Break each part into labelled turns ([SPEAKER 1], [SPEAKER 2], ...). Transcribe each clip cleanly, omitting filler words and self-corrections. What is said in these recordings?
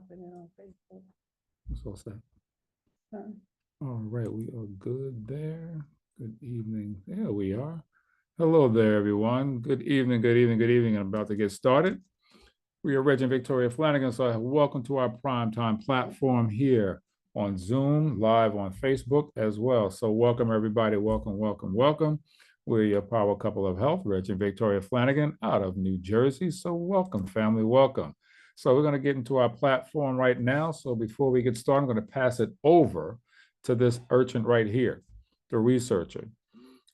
[SPEAKER 1] popping in on Facebook.
[SPEAKER 2] So sad.
[SPEAKER 1] Huh?
[SPEAKER 2] All right, we are good there. Good evening. There we are. Hello there, everyone. Good evening, good evening, good evening. I'm about to get started. We are Reg and Victoria Flanagan, so welcome to our primetime platform here on Zoom, live on Facebook as well. So welcome, everybody. Welcome, welcome, welcome. We're your power couple of health, Reg and Victoria Flanagan out of New Jersey. So welcome, family, welcome. So we're going to get into our platform right now. So before we get started, I'm going to pass it over to this urchin right here, the researcher,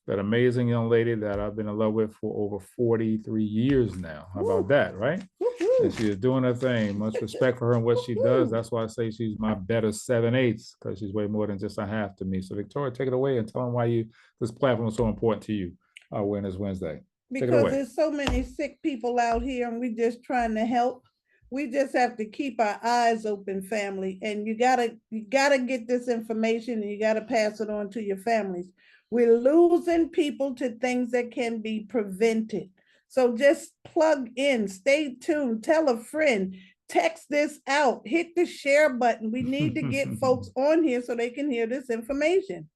[SPEAKER 2] that amazing young lady that I've been in love with for over 43 years now. How about that, right? And she is doing her thing. Much respect for her and what she does. That's why I say she's my better 7/8, because she's way more than just a half to me. So Victoria, take it away and tell them why this platform is so important to you, Awareness Wednesday.
[SPEAKER 1] Because there's so many sick people out here and we just trying to help. We just have to keep our eyes open, family, and you gotta get this information and you gotta pass it on to your families. We're losing people to things that can be prevented. So just plug in, stay tuned, tell a friend, text this out, hit the share button. We need to get folks on here so they can hear this information.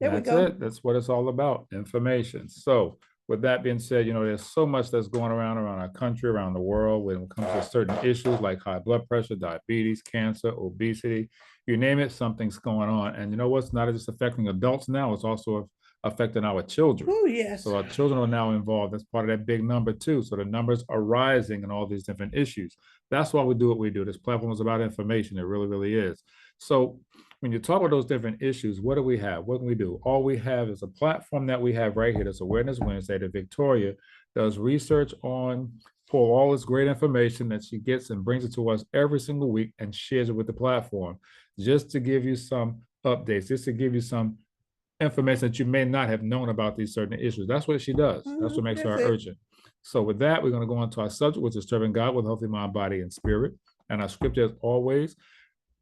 [SPEAKER 2] There we go. That's what it's all about, information. So with that being said, there's so much that's going around our country, around the world when it comes to certain issues like high blood pressure, diabetes, cancer, obesity, you name it, something's going on. And you know what's not just affecting adults now, it's also affecting our children.
[SPEAKER 1] Oh, yes.
[SPEAKER 2] So our children are now involved. That's part of that big number too. So the numbers are rising in all these different issues. That's why we do what we do. This platform is about information. It really, really is. So when you talk about those different issues, what do we have? What can we do? All we have is a platform that we have right here. That's Awareness Wednesday that Victoria does research on, pull all this great information that she gets and brings it to us every single week and shares it with the platform, just to give you some updates, just to give you some information that you may not have known about these certain issues. That's what she does. That's what makes her urgent. So with that, we're going to go on to our subject, which is serving God with a healthy mind, body, and spirit. And our scripture, as always,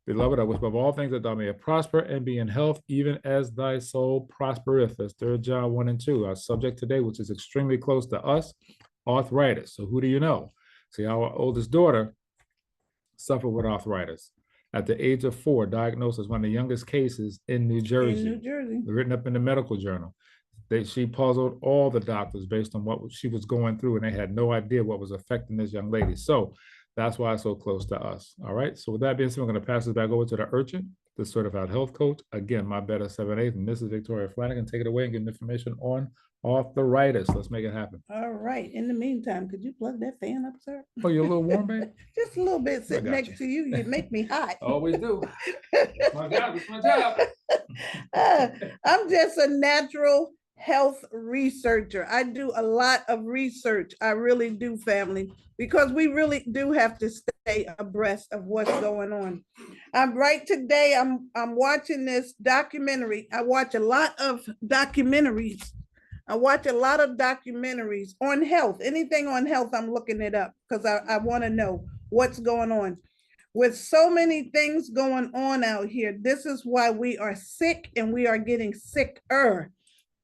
[SPEAKER 2] beloved, I wish above all things that thou mayest prosper and be in health, even as thy soul prospereth. That's 3 John 1 and 2. Our subject today, which is extremely close to us, arthritis. So who do you know? See, our oldest daughter suffered with arthritis. At the age of 4, diagnosed as one of the youngest cases in New Jersey. Written up in the medical journal. She puzzled all the doctors based on what she was going through, and they had no idea what was affecting this young lady. So that's why it's so close to us. All right. So with that being said, we're going to pass it back over to the urchin, the certified health coach. Again, my better 7/8, and this is Victoria Flanagan. Take it away and get information on arthritis. Let's make it happen.
[SPEAKER 1] All right. In the meantime, could you plug that fan up, sir?
[SPEAKER 2] Oh, you're a little warm, babe?
[SPEAKER 1] Just a little bit sitting next to you. You make me hot.
[SPEAKER 2] Always do. It's my job. It's my job.
[SPEAKER 1] I'm just a natural health researcher. I do a lot of research. I really do, family, because we really do have to stay abreast of what's going on. Today I'm watching this documentary. I watch a lot of documentaries. On health. Anything on health, I'm looking it up because I want to know what's going on. With so many things going on out here, this is why we are sick and we are getting sicker.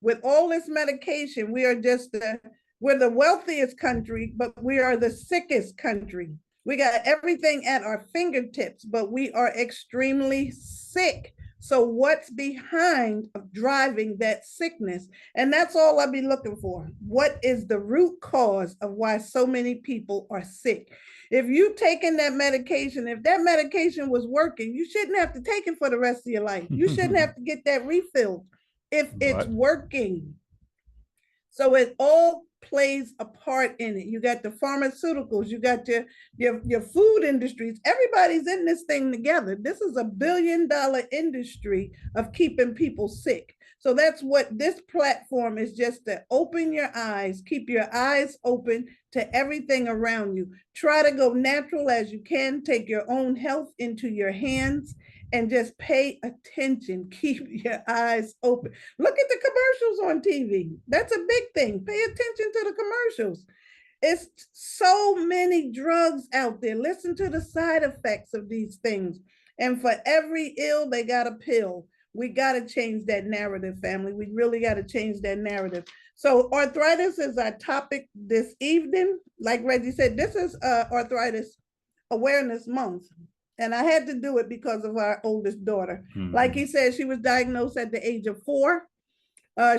[SPEAKER 1] With all this medication, we're the wealthiest country, but we are the sickest country. We got everything at our fingertips, but we are extremely sick. So what's behind driving that sickness? And that's all I'll be looking for. What is the root cause of why so many people are sick? If you taking that medication, if that medication was working, you shouldn't have to take it for the rest of your life. You shouldn't have to get that refilled if it's working. So it all plays a part in it. You got the pharmaceuticals, you got your food industries. Everybody's in this thing together. This is $1 billion industry of keeping people sick. So that's what this platform is, just to open your eyes, keep your eyes open to everything around you. Try to go natural as you can. Take your own health into your hands and just pay attention. Keep your eyes open. Look at the commercials on TV. That's a big thing. Pay attention to the commercials. It's so many drugs out there. Listen to the side effects of these things. And for every ill, they got a pill. We got to change that narrative, family. We really got to change that narrative. So arthritis is our topic this evening. Like Reggie said, this is Arthritis Awareness Month. And I had to do it because of our oldest daughter. Like he said, she was diagnosed at the age of 4.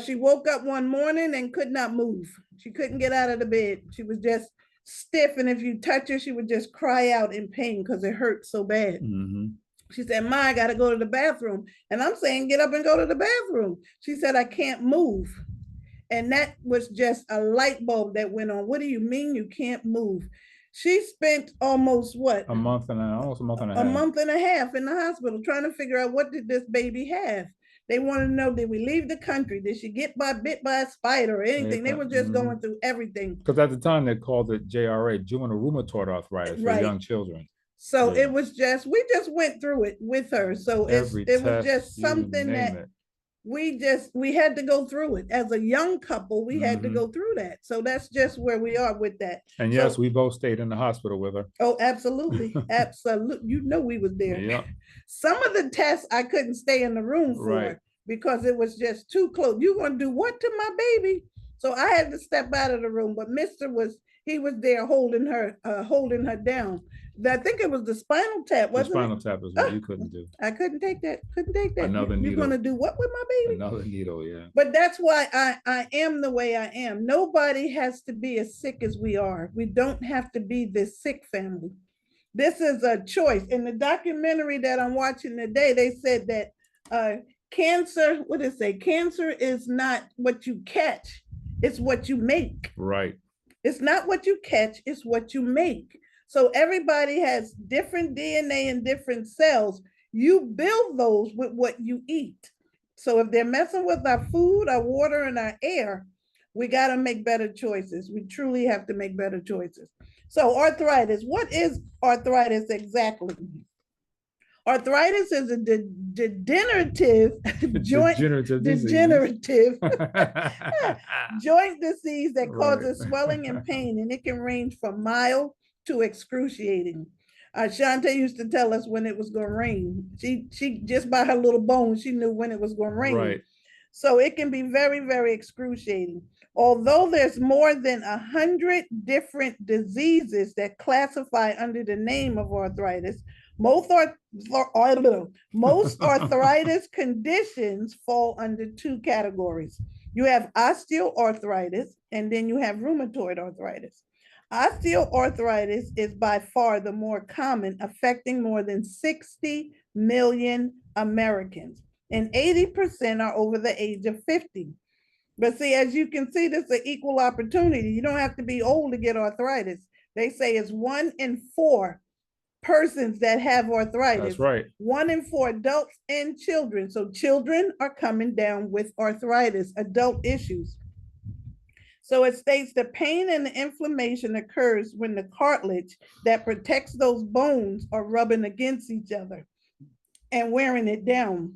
[SPEAKER 1] She woke up one morning and could not move. She couldn't get out of the bed. She was just stiff. And if you touch her, she would just cry out in pain because it hurt so bad. She said, Ma, I got to go to the bathroom. And I'm saying, get up and go to the bathroom. She said, I can't move. And that was just a light bulb that went on. What do you mean you can't move? She spent almost what?
[SPEAKER 2] Almost a month and a half.
[SPEAKER 1] A month and a half in the hospital trying to figure out what did this baby have. They wanted to know, did we leave the country? Did she get bit by a spider or anything? They were just going through everything.
[SPEAKER 2] Because at the time they called it JRA, juvenile rheumatoid arthritis for young children.
[SPEAKER 1] So it was just, we just went through it with her. So it was just something that we had to go through it. As a young couple, we had to go through that. So that's just where we are with that.
[SPEAKER 2] And yes, we both stayed in the hospital with her.
[SPEAKER 1] Oh, absolutely. Absolutely. You know, we was there.
[SPEAKER 2] Yeah.
[SPEAKER 1] Some of the tests I couldn't stay in the room for because it was just too close. You want to do what to my baby? So I had to step out of the room, but he was there holding her down. I think it was the spinal tap, wasn't it?
[SPEAKER 2] The spinal tap is what you couldn't do.
[SPEAKER 1] I couldn't take that.
[SPEAKER 2] Another needle.
[SPEAKER 1] You're going to do what with my baby?
[SPEAKER 2] Another needle, yeah.
[SPEAKER 1] But that's why I am the way I am. Nobody has to be as sick as we are. We don't have to be this sick family. This is a choice. In the documentary that I'm watching today, they said that cancer, what did it say? Cancer is not what you catch, it's what you make.
[SPEAKER 2] Right.
[SPEAKER 1] It's not what you catch, it's what you make. So everybody has different DNA and different cells. You build those with what you eat. So if they're messing with our food, our water, and our air, we got to make better choices. We truly have to make better choices. So arthritis, what is arthritis exactly? Arthritis is a degenerative joint joint disease that causes swelling and pain, and it can range from mild to excruciating. Shante used to tell us when it was going to rain. She just by her little bones, she knew when it was going to rain.
[SPEAKER 2] Right.
[SPEAKER 1] So it can be very, very excruciating. Although there's more than 100 different diseases that classify under the name of arthritis, most arthritis conditions fall under 2 categories. You have osteoarthritis, and then you have rheumatoid arthritis. Osteoarthritis is by far the more common, affecting more than 60 million Americans, and 80% are over the age of 50. But see, as you can see, this is an equal opportunity. You don't have to be old to get arthritis. They say it's 1 in 4 persons that have arthritis.
[SPEAKER 2] That's right.
[SPEAKER 1] 1 in 4 adults and children. So children are coming down with arthritis, adult issues. So it states the pain and the inflammation occurs when the cartilage that protects those bones are rubbing against each other and wearing it down.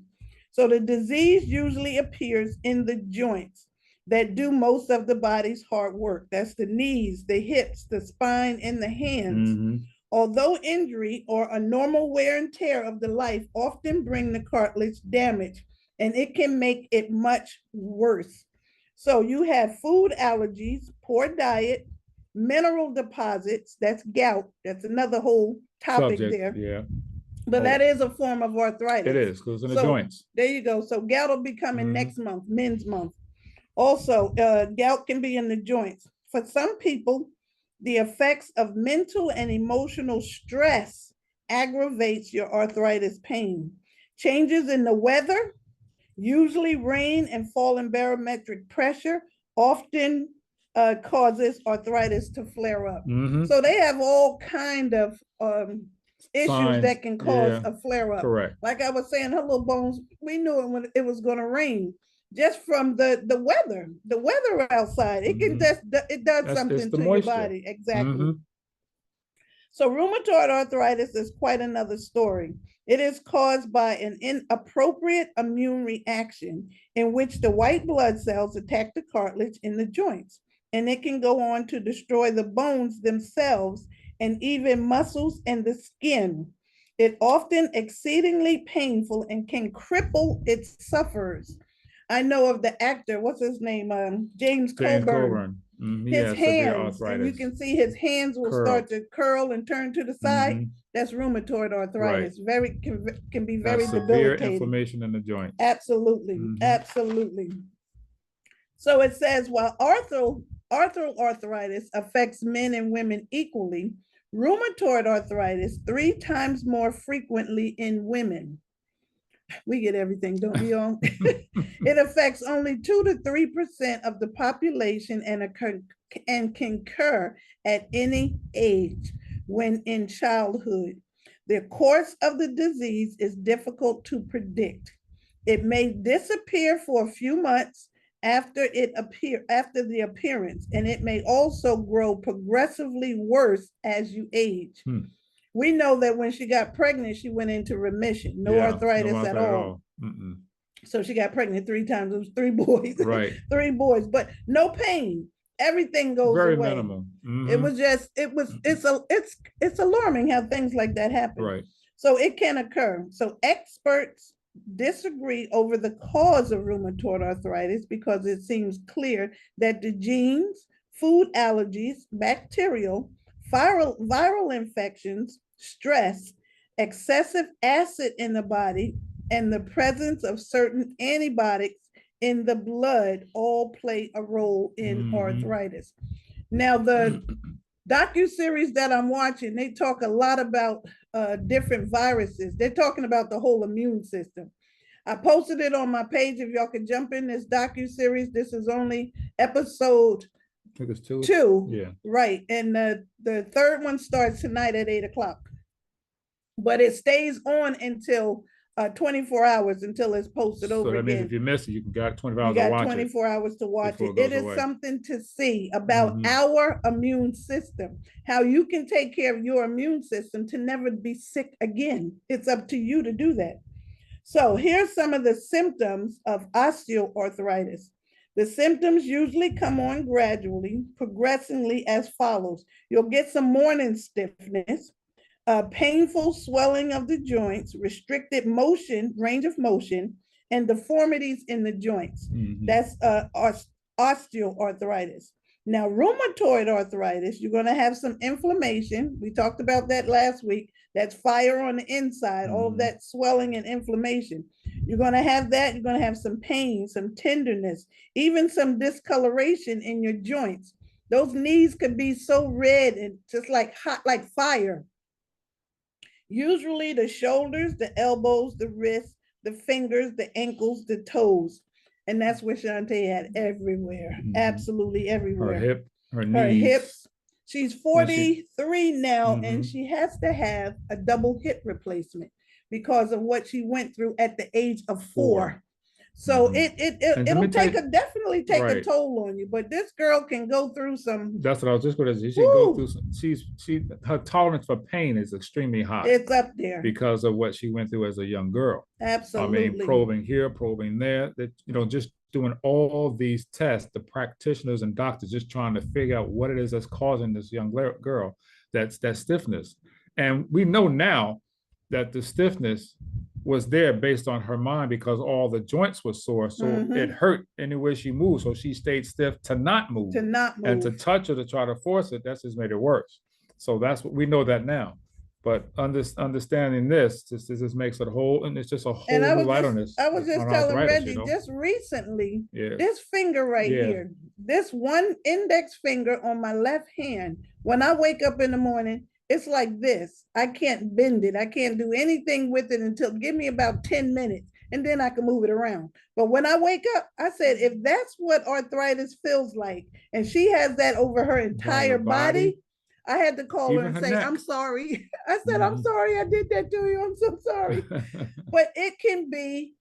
[SPEAKER 1] So the disease usually appears in the joints that do most of the body's hard work. That's the knees, the hips, the spine, and the hands. Although injury or a normal wear and tear of the life often bring the cartilage damage, and it can make it much worse. So you have food allergies, poor diet, mineral deposits, that's gout. That's another whole topic there.
[SPEAKER 2] Yeah.
[SPEAKER 1] But that is a form of arthritis.
[SPEAKER 2] It is, because in the joints.
[SPEAKER 1] There you go. So gout will be coming next month, Men's Month. Also, gout can be in the joints. For some people, the effects of mental and emotional stress aggravates your arthritis pain. Changes in the weather, usually rain and falling barometric pressure, often causes arthritis to flare up. So they have all kind of issues
[SPEAKER 2] signs
[SPEAKER 1] that can cause a flare up.
[SPEAKER 2] Correct.
[SPEAKER 1] Like I was saying, her little bones, we knew it when it was going to rain. Just from the weather outside, it can it does something to your body. Exactly. So rheumatoid arthritis is quite another story. It is caused by an inappropriate immune reaction in which the white blood cells attack the cartilage in the joints, and it can go on to destroy the bones themselves and even muscles and the skin. It often exceedingly painful and can cripple its sufferers. I know of the actor, what's his name? James Coburn. His hands, and you can see his hands will start to curl and turn to the side. That's rheumatoid arthritis. Very can be very
[SPEAKER 2] Has severe
[SPEAKER 1] debilitating.
[SPEAKER 2] inflammation in the joints.
[SPEAKER 1] Absolutely, absolutely. So it says while arthritis affects men and women equally, rheumatoid arthritis 3 times more frequently in women. We get everything, don't we all? It affects only 2 to 3% of the population and can occur at any age when in childhood. The course of the disease is difficult to predict. It may disappear for a few months after the appearance, and it may also grow progressively worse as you age. We know that when she got pregnant, she went into remission, no arthritis at all. So she got pregnant 3 times. It was 3 boys,
[SPEAKER 2] right?
[SPEAKER 1] 3 boys, but no pain. Everything goes
[SPEAKER 2] very
[SPEAKER 1] away.
[SPEAKER 2] Minimal.
[SPEAKER 1] It was just, it's alarming how things like that happen.
[SPEAKER 2] Right.
[SPEAKER 1] So it can occur. So experts disagree over the cause of rheumatoid arthritis because it seems clear that the genes, food allergies, bacterial, viral infections, stress, excessive acid in the body, and the presence of certain antibiotics in the blood all play a role in arthritis. Now, the docuseries that I'm watching, they talk a lot about different viruses. They're talking about the whole immune system. I posted it on my page. If y'all can jump in this docuseries, this is only episode
[SPEAKER 2] I think it's 2.
[SPEAKER 1] 2.
[SPEAKER 2] Yeah.
[SPEAKER 1] Right. And the 3rd one starts tonight at 8 o'clock. But it stays on until 24 hours until it's posted over again. So that means
[SPEAKER 2] if you miss it, you got 24 hours
[SPEAKER 1] to watch it.
[SPEAKER 2] You got
[SPEAKER 1] 24 hours to watch it. It is something to see about our immune system, how you can take care of your immune system to never be sick again. It's up to you to do that. So here's some of the symptoms of osteoarthritis. The symptoms usually come on gradually, progressively as follows. You'll get some morning stiffness, painful swelling of the joints, restricted motion, range of motion, and deformities in the joints. That's osteoarthritis. Now, rheumatoid arthritis, you're going to have some inflammation. We talked about that last week. That's fire on the inside, all of that swelling and inflammation. You're going to have that. You're going to have some pain, some tenderness, even some discoloration in your joints. Those knees could be so red and just like hot, like fire. Usually the shoulders, the elbows, the wrists, the fingers, the ankles, the toes. And that's where Shantae had everywhere, absolutely everywhere.
[SPEAKER 2] Her knees.
[SPEAKER 1] Hips. She's 43 now, and she has to have a double hip replacement because of what she went through at the age of 4. So it'll definitely take a toll on you. But this girl can go through some.
[SPEAKER 2] That's what I was just going to say. She go through some. Her tolerance for pain is extremely high.
[SPEAKER 1] It's up there
[SPEAKER 2] because of what she went through as a young girl.
[SPEAKER 1] Absolutely.
[SPEAKER 2] I mean, probing here, probing there. That just doing all these tests. The practitioners and doctors just trying to figure out what it is that's causing this young girl that stiffness. And we know now that the stiffness was there based on her mind because all the joints were sore. So it hurt anywhere she moved. So she stayed stiff to not move. And to touch her to try to force it, that's just made it worse. So that's what we know that now. But understanding this just makes it whole, and it's just a whole new light on this.
[SPEAKER 1] I was just telling Reggie just recently, this finger right here, this one index finger on my left hand, when I wake up in the morning, it's like this. I can't bend it. I can't do anything with it until give me about 10 minutes and then I can move it around. But when I wake up, I said, if that's what arthritis feels like, and she has that over her entire body, I had to call her and say, I'm sorry. I said, I'm sorry I did that to you. I'm so sorry. But it can be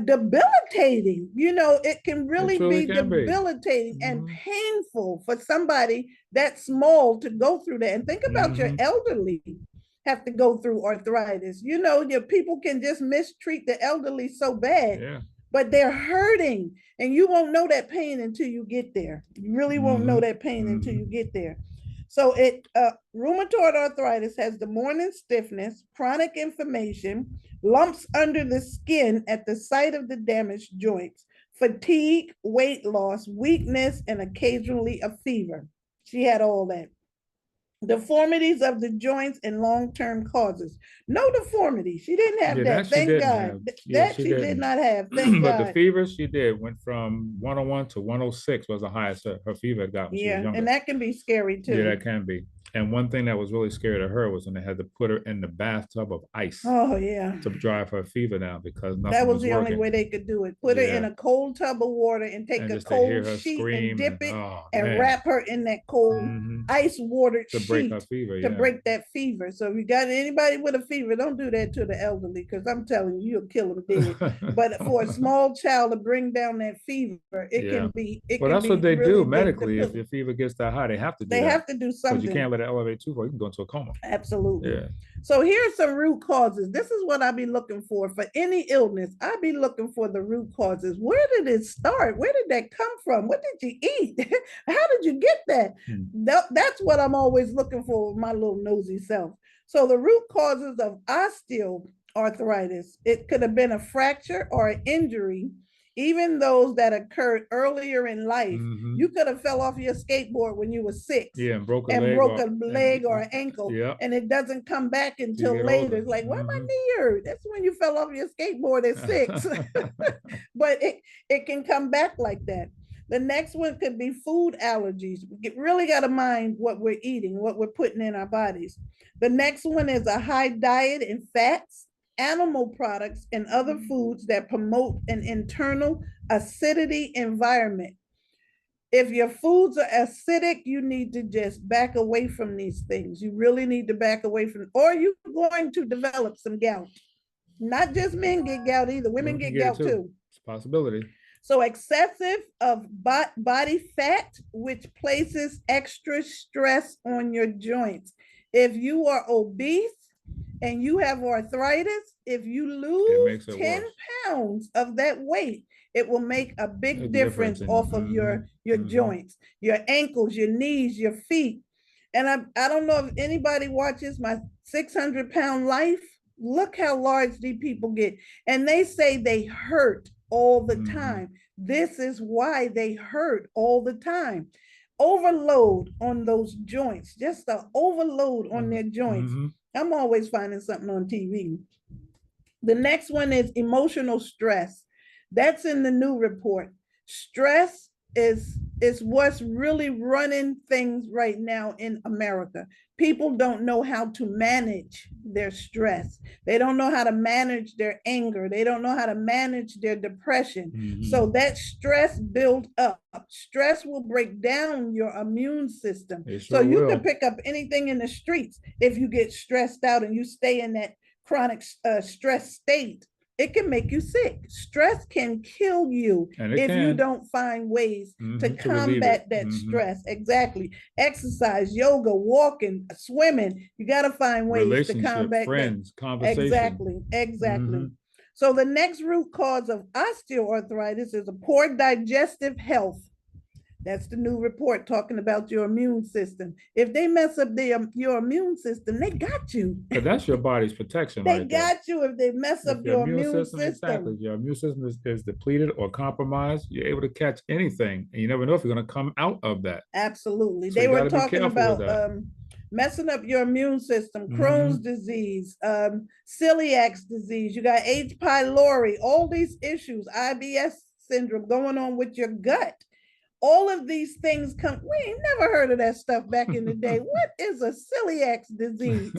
[SPEAKER 1] debilitating. It can really be debilitating and painful for somebody that small to go through that. And think about your elderly have to go through arthritis. Your people can just mistreat the elderly so bad, but they're hurting, and you won't know that pain until you get there. You really won't know that pain until you get there. So rheumatoid arthritis has the morning stiffness, chronic inflammation, lumps under the skin at the site of the damaged joints, fatigue, weight loss, weakness, and occasionally a fever. She had all that. Deformities of the joints and long-term causes. No deformity. She didn't have
[SPEAKER 2] Yeah,
[SPEAKER 1] that.
[SPEAKER 2] that she
[SPEAKER 1] Thank
[SPEAKER 2] didn't have.
[SPEAKER 1] God.
[SPEAKER 2] Yeah,
[SPEAKER 1] That
[SPEAKER 2] she
[SPEAKER 1] she did
[SPEAKER 2] didn't.
[SPEAKER 1] not have. Thank
[SPEAKER 2] But the
[SPEAKER 1] God.
[SPEAKER 2] fever she did went from 101 to 106 was the highest her fever had got when she was
[SPEAKER 1] Yeah, and
[SPEAKER 2] younger.
[SPEAKER 1] that can be scary
[SPEAKER 2] Yeah,
[SPEAKER 1] too.
[SPEAKER 2] that can be. And one thing that was really scary to her was when they had to put her in the bathtub of ice
[SPEAKER 1] Oh yeah.
[SPEAKER 2] to drive her fever down because
[SPEAKER 1] That
[SPEAKER 2] nothing
[SPEAKER 1] was
[SPEAKER 2] was
[SPEAKER 1] the only
[SPEAKER 2] working.
[SPEAKER 1] way they could do it. Put her in
[SPEAKER 2] Yeah.
[SPEAKER 1] a cold tub of water and take
[SPEAKER 2] And
[SPEAKER 1] a
[SPEAKER 2] just to hear
[SPEAKER 1] cold
[SPEAKER 2] her
[SPEAKER 1] sheet and
[SPEAKER 2] scream
[SPEAKER 1] dip
[SPEAKER 2] and
[SPEAKER 1] it
[SPEAKER 2] oh
[SPEAKER 1] and
[SPEAKER 2] man.
[SPEAKER 1] wrap her in that cold ice watered
[SPEAKER 2] To break her
[SPEAKER 1] sheet
[SPEAKER 2] fever,
[SPEAKER 1] to
[SPEAKER 2] yeah.
[SPEAKER 1] break that fever. So if you got anybody with a fever, don't do that to the elderly because I'm telling you, you'll kill them dead. But for a small child to bring down that fever, it
[SPEAKER 2] Yeah.
[SPEAKER 1] can be it
[SPEAKER 2] Well,
[SPEAKER 1] can
[SPEAKER 2] that's what
[SPEAKER 1] be
[SPEAKER 2] they do
[SPEAKER 1] really big to
[SPEAKER 2] medically. If
[SPEAKER 1] put.
[SPEAKER 2] your fever gets that high, they have to do
[SPEAKER 1] They
[SPEAKER 2] that
[SPEAKER 1] have to do
[SPEAKER 2] because you
[SPEAKER 1] something.
[SPEAKER 2] can't let it elevate too far. You can go into a coma.
[SPEAKER 1] Absolutely.
[SPEAKER 2] Yeah.
[SPEAKER 1] So here's some root causes. This is what I be looking for any illness. I be looking for the root causes. Where did it start? Where did that come from? What did you eat? How did you get that? That's what I'm always looking for with my little nosy self. So the root causes of osteoarthritis, it could have been a fracture or an injury, even those that occurred earlier in life. You could have fell off your skateboard when you were 6.
[SPEAKER 2] Yeah, and broke a
[SPEAKER 1] and
[SPEAKER 2] leg
[SPEAKER 1] broke
[SPEAKER 2] or
[SPEAKER 1] a leg or an ankle,
[SPEAKER 2] yeah.
[SPEAKER 1] and it doesn't come back until
[SPEAKER 2] get
[SPEAKER 1] later.
[SPEAKER 2] older.
[SPEAKER 1] It's like, why my knee hurt? That's when you fell off your skateboard at 6. But it can come back like that. The next one could be food allergies. We really got to mind what we're eating, what we're putting in our bodies. The next one is a high diet in fats, animal products, and other foods that promote an internal acidity environment. If your foods are acidic, you need to just back away from these things. You really need to back away from, or you're going to develop some gout. Not just men get gout either. Women get gout too.
[SPEAKER 2] It's a possibility.
[SPEAKER 1] So excessive of body fat, which places extra stress on your joints. If you are obese and you have arthritis, if you lose 10 pounds of that weight, it will make a big difference off of your joints, your ankles, your knees, your feet. And I don't know if anybody watches my 600-pound life. Look how large these people get. And they say they hurt all the time. This is why they hurt all the time. Overload on those joints, just the overload on their joints. I'm always finding something on TV. The next one is emotional stress. That's in the new report. Stress is what's really running things right now in America. People don't know how to manage their stress. They don't know how to manage their anger. They don't know how to manage their depression. So that stress builds up. Stress will break down your immune system. So you can pick up anything in the streets if you get stressed out and you stay in that chronic stress state. It can make you sick. Stress can kill you if you don't find ways to combat that stress. Exactly. Exercise, yoga, walking, swimming. You got to find ways to combat
[SPEAKER 2] friends,
[SPEAKER 1] that. Conversation. Exactly. So the next root cause of osteoarthritis is a poor digestive health. That's the new report talking about your immune system. If they mess up your immune system, they got you.
[SPEAKER 2] But that's your body's protection.
[SPEAKER 1] They got you if they mess up your immune system.
[SPEAKER 2] Exactly. Your immune system is depleted or compromised. You're able to catch anything, and you never know if you're going to come out of that.
[SPEAKER 1] Absolutely. So they were talking about messing up your immune system, Crohn's disease, celiac disease. You got H. pylori, all these issues, IBS syndrome going on with your gut. All of these things come, we ain't never heard of that stuff back in the day. What is a celiac disease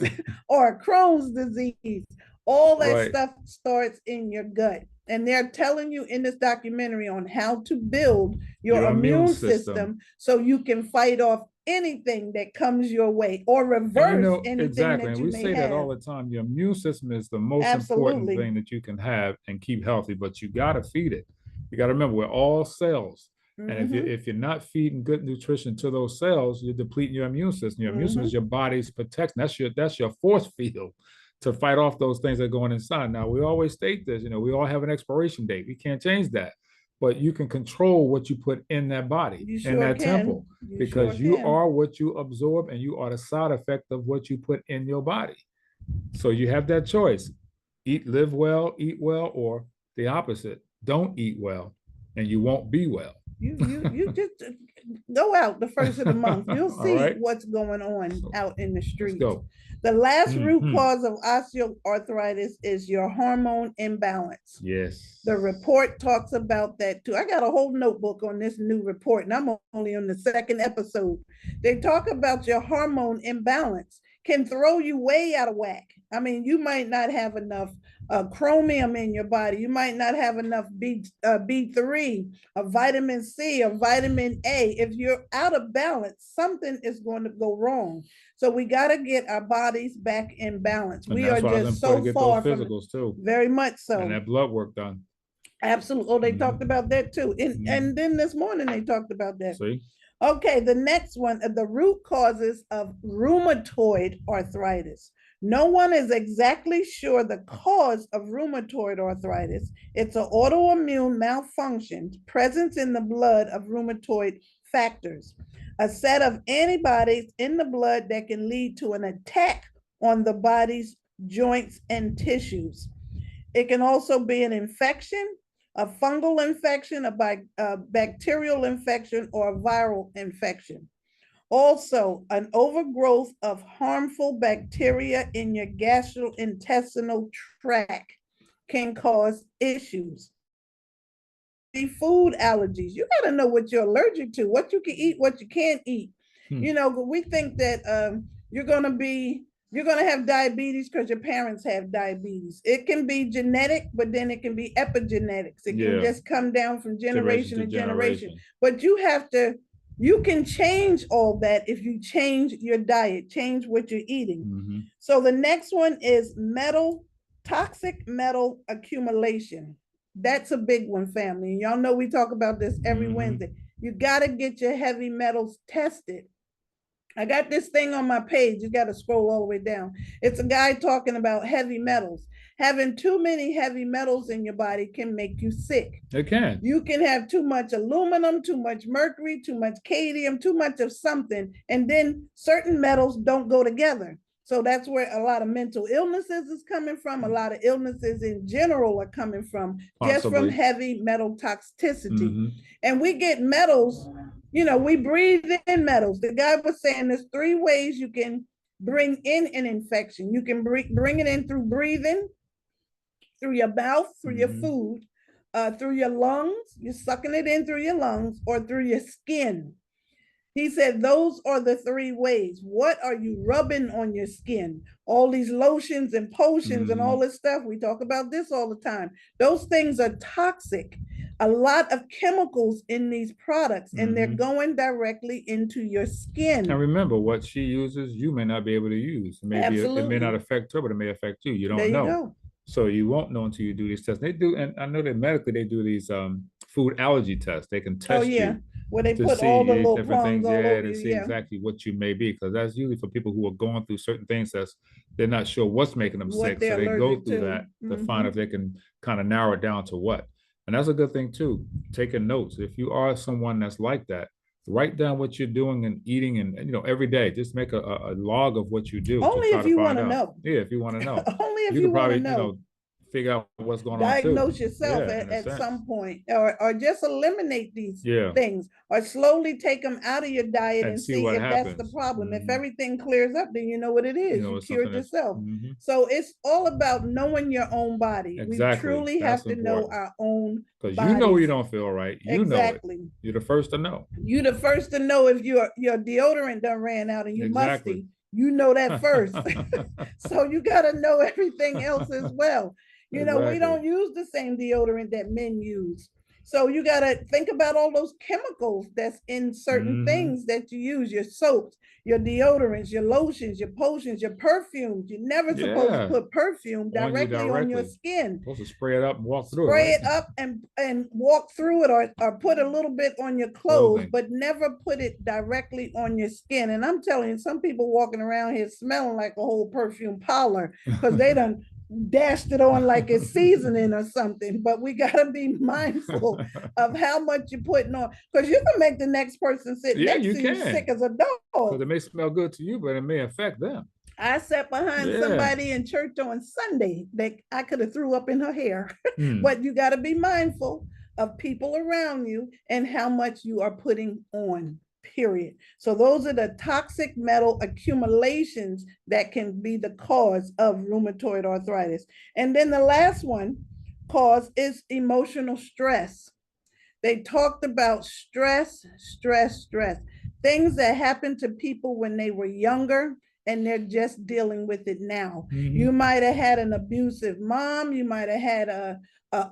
[SPEAKER 1] or a Crohn's disease? All that stuff starts in your gut. And they're telling you in this documentary on how to build your immune system so you can fight off anything that comes your way or reverse anything that you may have.
[SPEAKER 2] We say that all the time. Your immune system is the most important thing that you can have and keep healthy, but you got to feed it. You got to remember, we're all cells. And if you're not feeding good nutrition to those cells, you're depleting your immune system. Your immune system is your body's protection. That's your force field to fight off those things that are going inside. Now, we always state this, we all have an expiration date. We can't change that. But you can control what you put in that body, in that temple, because you are what you absorb and you are the side effect of what you put in your body. So you have that choice. Live well, eat well, or the opposite. Don't eat well and you won't be well.
[SPEAKER 1] You just go out the first of the month. You'll
[SPEAKER 2] All
[SPEAKER 1] see
[SPEAKER 2] right.
[SPEAKER 1] what's going on
[SPEAKER 2] So,
[SPEAKER 1] out in the
[SPEAKER 2] let's
[SPEAKER 1] streets.
[SPEAKER 2] go.
[SPEAKER 1] The last root
[SPEAKER 2] Mhm.
[SPEAKER 1] cause of osteoarthritis is your hormone imbalance.
[SPEAKER 2] Yes.
[SPEAKER 1] The report talks about that too. I got a whole notebook on this new report, and I'm only on the second episode. They talk about your hormone imbalance can throw you way out of whack. I mean, you might not have enough chromium in your body. You might not have enough B3, a vitamin C, or vitamin A. If you're out of balance, something is going to go wrong. So we got to get our bodies back in balance.
[SPEAKER 2] And
[SPEAKER 1] We are
[SPEAKER 2] that's why it's
[SPEAKER 1] just
[SPEAKER 2] important
[SPEAKER 1] so
[SPEAKER 2] to get
[SPEAKER 1] far
[SPEAKER 2] those
[SPEAKER 1] from
[SPEAKER 2] physicals too,
[SPEAKER 1] very much so.
[SPEAKER 2] and that blood work done.
[SPEAKER 1] Absolutely. Oh, they
[SPEAKER 2] Mhm.
[SPEAKER 1] talked about that too. And,
[SPEAKER 2] Mhm.
[SPEAKER 1] and then this morning they talked about that.
[SPEAKER 2] See?
[SPEAKER 1] Okay, the next one, the root causes of rheumatoid arthritis. No one is exactly sure the cause of rheumatoid arthritis. It's an autoimmune malfunction present in the blood of rheumatoid factors, a set of antibodies in the blood that can lead to an attack on the body's joints and tissues. It can also be an infection, a fungal infection, a bacterial infection, or a viral infection. Also, an overgrowth of harmful bacteria in your gastrointestinal tract can cause issues. The food allergies, you got to know what you're allergic to, what you can eat, what you can't eat. You know, we think that you're going to have diabetes because your parents have diabetes. It can be genetic, but then it can be epigenetics. It can just come down from generation to generation. But you can change all that if you change your diet, change what you're eating.
[SPEAKER 2] Mm-hmm.
[SPEAKER 1] So the next one is toxic metal accumulation. That's a big one, family. Y'all know we talk about this every Wednesday. You got to get your heavy metals tested. I got this thing on my page. You got to scroll all the way down. It's a guy talking about heavy metals. Having too many heavy metals in your body can make you sick.
[SPEAKER 2] It can.
[SPEAKER 1] You can have too much aluminum, too much mercury, too much cadmium, too much of something, and then certain metals don't go together. So that's where a lot of mental illnesses is coming from. A lot of illnesses in general are coming from just from heavy metal toxicity. And we get metals, you know, we breathe in metals. The guy was saying there's 3 ways you can bring in an infection. You can bring it in through breathing, through your mouth, through your food, through your lungs, you're sucking it in through your lungs, or through your skin. He said, those are the 3 ways. What are you rubbing on your skin? All these lotions and potions and all this stuff. We talk about this all the time. Those things are toxic. A lot of chemicals in these products, and they're going directly into your skin.
[SPEAKER 2] And remember, what she uses, you may not be able to use. Maybe it may not affect her, but it may affect you. You don't know. Go. So you won't know until you do these tests. They do, and I know that medically they do these food allergy tests. They can test you.
[SPEAKER 1] Where they put all the little
[SPEAKER 2] different things,
[SPEAKER 1] all over
[SPEAKER 2] to see exactly what you may be, because that's usually for people who are going through certain things that's they're not sure what's making them sick, so they go through that to find if they can kind of narrow it down to what. And that's a good thing too. Taking notes. If you are someone that's like that, write down what you're doing and eating, and every day, just make a log of what you do.
[SPEAKER 1] Only if you want to know.
[SPEAKER 2] Yeah, if you want to know.
[SPEAKER 1] Only if you want to know.
[SPEAKER 2] Figure out what's going
[SPEAKER 1] diagnose yourself at some point, or just eliminate these things, or slowly take them out of your diet and see if that's the problem. If everything clears up, then you know what it is. You cured yourself. So it's all about knowing your own body. We truly have to know our own,
[SPEAKER 2] because you know you don't feel right. You know it. You're the first to know.
[SPEAKER 1] You're the first to know if your deodorant done ran out and you musty. You know that first. So you got to know everything else as well. You know, we don't use the same deodorant that men use. So you got to think about all those chemicals that's in certain things that you use, your soaps, your deodorants, your lotions, your potions, your perfumes. You're never supposed to put perfume directly on your skin.
[SPEAKER 2] You're supposed to spray it up and walk through it.
[SPEAKER 1] Spray it up and walk through it, or put a little bit on your clothes, but never put it directly on your skin. And I'm telling you, some people walking around here smelling like a whole perfume parlor because they done dashed it on like it's seasoning or something. But we got to be mindful of how much you're putting on, because you can make the next person sit next to you sick as a dog.
[SPEAKER 2] Because it may smell good to you, but it may affect them.
[SPEAKER 1] I sat behind somebody in church on Sunday that I could have threw up in her hair. But you got to be mindful of people around you and how much you are putting on, period. So those are the toxic metal accumulations that can be the cause of rheumatoid arthritis. And then the last one cause is emotional stress. They talked about stress, stress, stress, things that happened to people when they were younger and they're just dealing with it now. You might have had an abusive mom. You might have had a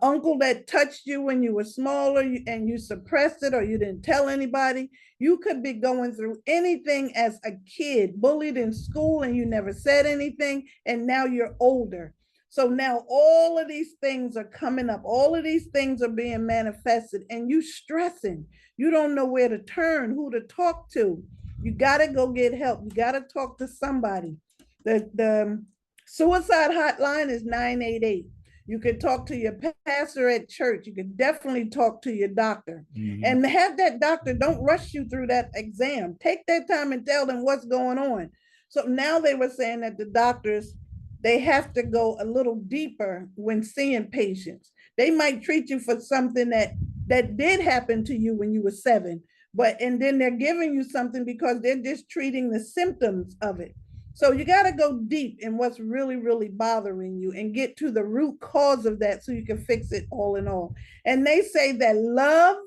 [SPEAKER 1] uncle that touched you when you were smaller and you suppressed it or you didn't tell anybody. You could be going through anything as a kid, bullied in school and you never said anything, and now you're older. So now all of these things are coming up. All of these things are being manifested and you stressing. You don't know where to turn, who to talk to. You got to go get help. You got to talk to somebody. The suicide hotline is 988. You could talk to your pastor at church. You could definitely talk to your doctor. And have that doctor, don't rush you through that exam. Take that time and tell them what's going on. So now they were saying that the doctors, they have to go a little deeper when seeing patients. They might treat you for something that did happen to you when you were 7, and then they're giving you something because they're just treating the symptoms of it. So you got to go deep in what's really, really bothering you and get to the root cause of that so you can fix it all in all. And they say that love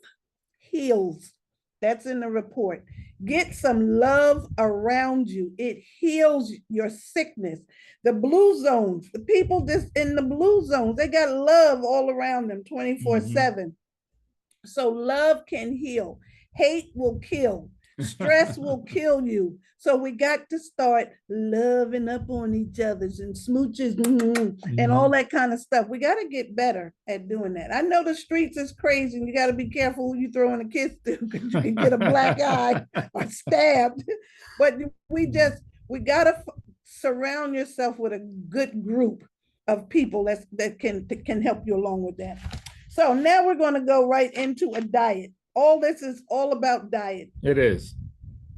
[SPEAKER 1] heals. That's in the report. Get some love around you. It heals your sickness. The blue zones, the people just in the blue zones, they got love all around them 24/7. So love can heal. Hate will kill. Stress will kill you. So we got to start loving up on each other's and smooches and all that kind of stuff. We got to get better at doing that. I know the streets is crazy and you got to be careful who you throwing a kiss to because you can get a black eye or stabbed. But we got to surround yourself with a good group of people that can help you along with that. So now we're going to go right into a diet. All this is all about diet.
[SPEAKER 2] It is.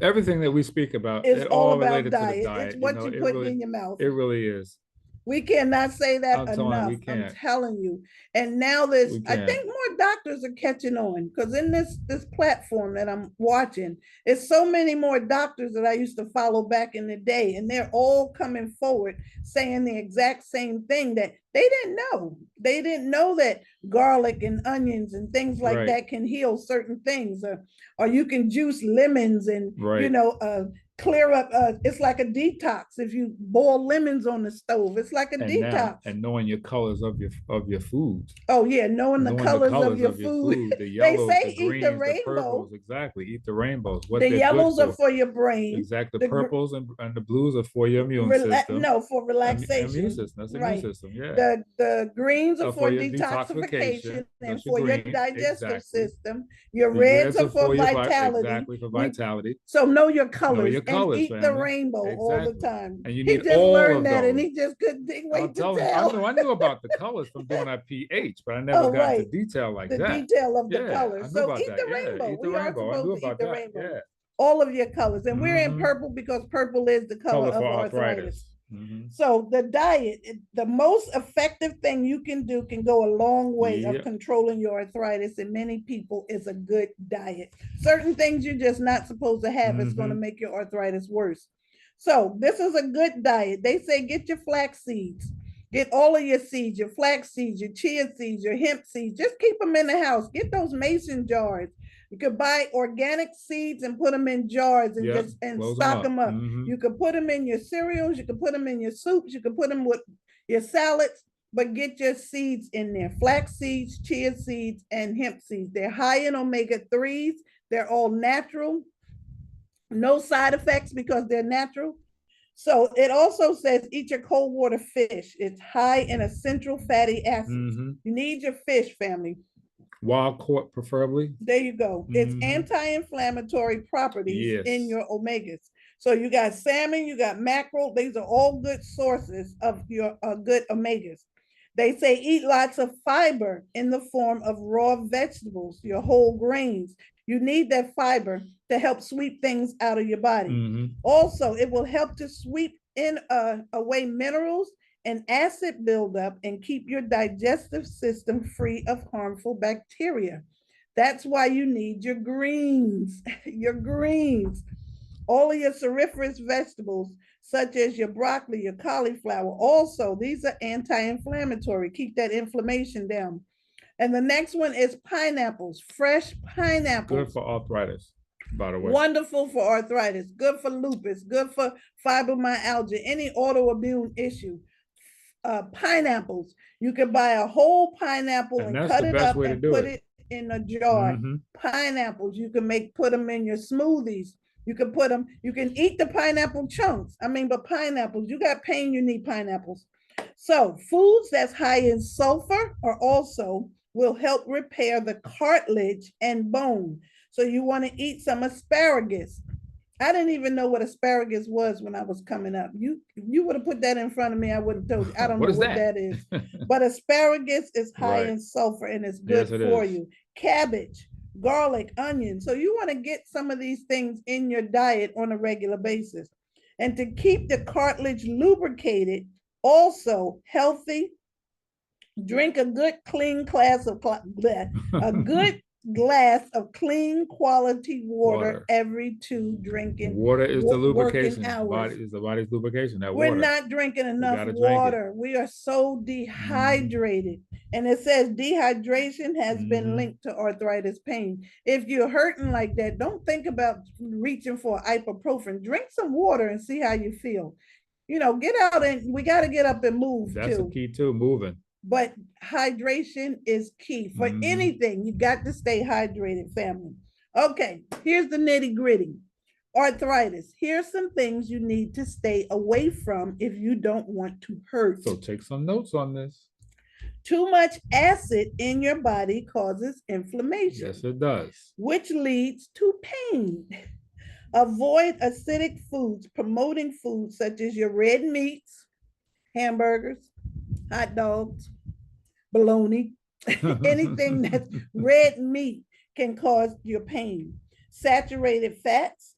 [SPEAKER 2] Everything that we speak about
[SPEAKER 1] is all about
[SPEAKER 2] related
[SPEAKER 1] diet.
[SPEAKER 2] To the diet.
[SPEAKER 1] It's what you put
[SPEAKER 2] really,
[SPEAKER 1] in your mouth.
[SPEAKER 2] It really is.
[SPEAKER 1] We cannot say that enough. I'm telling you. And now I think more doctors are catching on because in this platform that I'm watching, it's so many more doctors that I used to follow back in the day, and they're all coming forward saying the exact same thing that they didn't know. They didn't know that garlic and onions and things like that can heal certain things, or you can juice lemons and clear up. It's like a detox. If you boil lemons on the stove, it's like a detox.
[SPEAKER 2] And knowing your colors of your foods.
[SPEAKER 1] Oh yeah, knowing the colors of your food.
[SPEAKER 2] The yellows,
[SPEAKER 1] they say
[SPEAKER 2] the greens,
[SPEAKER 1] eat the rainbow.
[SPEAKER 2] The purples, exactly. Eat the rainbows.
[SPEAKER 1] What the yellows are for your brain.
[SPEAKER 2] Exactly. The purples and the blues are for your immune system.
[SPEAKER 1] No, for relaxation.
[SPEAKER 2] Immune system. That's the immune system. Yeah.
[SPEAKER 1] The greens are for detoxification and for your digestive system. Your
[SPEAKER 2] the
[SPEAKER 1] reds are for vitality.
[SPEAKER 2] Exactly, for vitality.
[SPEAKER 1] So know your colors.
[SPEAKER 2] Know your colors,
[SPEAKER 1] eat the rainbow all the time.
[SPEAKER 2] And you need
[SPEAKER 1] he just
[SPEAKER 2] all
[SPEAKER 1] learned
[SPEAKER 2] of
[SPEAKER 1] that
[SPEAKER 2] those.
[SPEAKER 1] And he just couldn't wait to tell.
[SPEAKER 2] I knew about the colors from doing our pH, but I never got into detail like that.
[SPEAKER 1] The detail of the colors. So eat the rainbow.
[SPEAKER 2] Eat the rainbow. I knew about that. Yeah.
[SPEAKER 1] All of your colors. And we're in purple because purple is the color of arthritis. So the diet, the most effective thing you can do can go a long way of controlling your arthritis, and many people is a good diet. Certain things you're just not supposed to have is going to make your arthritis worse. So this is a good diet. They say get your flax seeds. Get all of your seeds, your flax seeds, your chia seeds, your hemp seeds. Just keep them in the house. Get those mason jars. You could buy organic seeds and put them in jars and stock them up. You could put them in your cereals. You could put them in your soups. You could put them with your salads, but get your seeds in there. Flax seeds, chia seeds, and hemp seeds. They're high in omega-3s. They're all natural. No side effects because they're natural. So it also says eat your cold water fish. It's high in essential fatty acids. You need your fish, family.
[SPEAKER 2] Wild caught, preferably.
[SPEAKER 1] There you go. It's anti-inflammatory properties in your omegas. So you got salmon, you got mackerel. These are all good sources of your good omegas. They say eat lots of fiber in the form of raw vegetables, your whole grains. You need that fiber to help sweep things out of your body. Also, it will help to sweep in away minerals and acid buildup and keep your digestive system free of harmful bacteria. That's why you need your greens, your greens, all of your cruciferous vegetables, such as your broccoli, your cauliflower. Also, these are anti-inflammatory, keep that inflammation down. And the next one is pineapples, fresh pineapples.
[SPEAKER 2] Good for arthritis, by the way.
[SPEAKER 1] Wonderful for arthritis, good for lupus, good for fibromyalgia, any autoimmune issue. Pineapples, you can buy a whole pineapple and cut it up and put it in a jar. Pineapples, you can put them in your smoothies. You can put them, you can eat the pineapple chunks. I mean, but pineapples, you got pain, you need pineapples. So foods that's high in sulfur are also will help repair the cartilage and bone. So you want to eat some asparagus. I didn't even know what asparagus was when I was coming up. You would have put that in front of me, I wouldn't have told you. I don't know what that is. But asparagus is high in sulfur and it's good for you. Cabbage, garlic, onion. So you want to get some of these things in your diet on a regular basis. And to keep the cartilage lubricated, also healthy, drink a good clean glass of clean quality water every 2 drinking.
[SPEAKER 2] Water is the lubrication. Body is the body's lubrication.
[SPEAKER 1] We're not drinking enough water. We are so dehydrated. And it says dehydration has been linked to arthritis pain. If you're hurting like that, don't think about reaching for ibuprofen. Drink some water and see how you feel. You know, get out and we got to get up and move.
[SPEAKER 2] That's the key too, moving.
[SPEAKER 1] But hydration is key for anything. You got to stay hydrated, family. Okay, here's the nitty gritty. Arthritis. Here's some things you need to stay away from if you don't want to hurt.
[SPEAKER 2] So take some notes on this.
[SPEAKER 1] Too much acid in your body causes inflammation.
[SPEAKER 2] Yes, it does.
[SPEAKER 1] Which leads to pain. Avoid acidic foods, promoting foods such as your red meats, hamburgers, hot dogs, bologna, anything that's red meat can cause your pain. Saturated fats,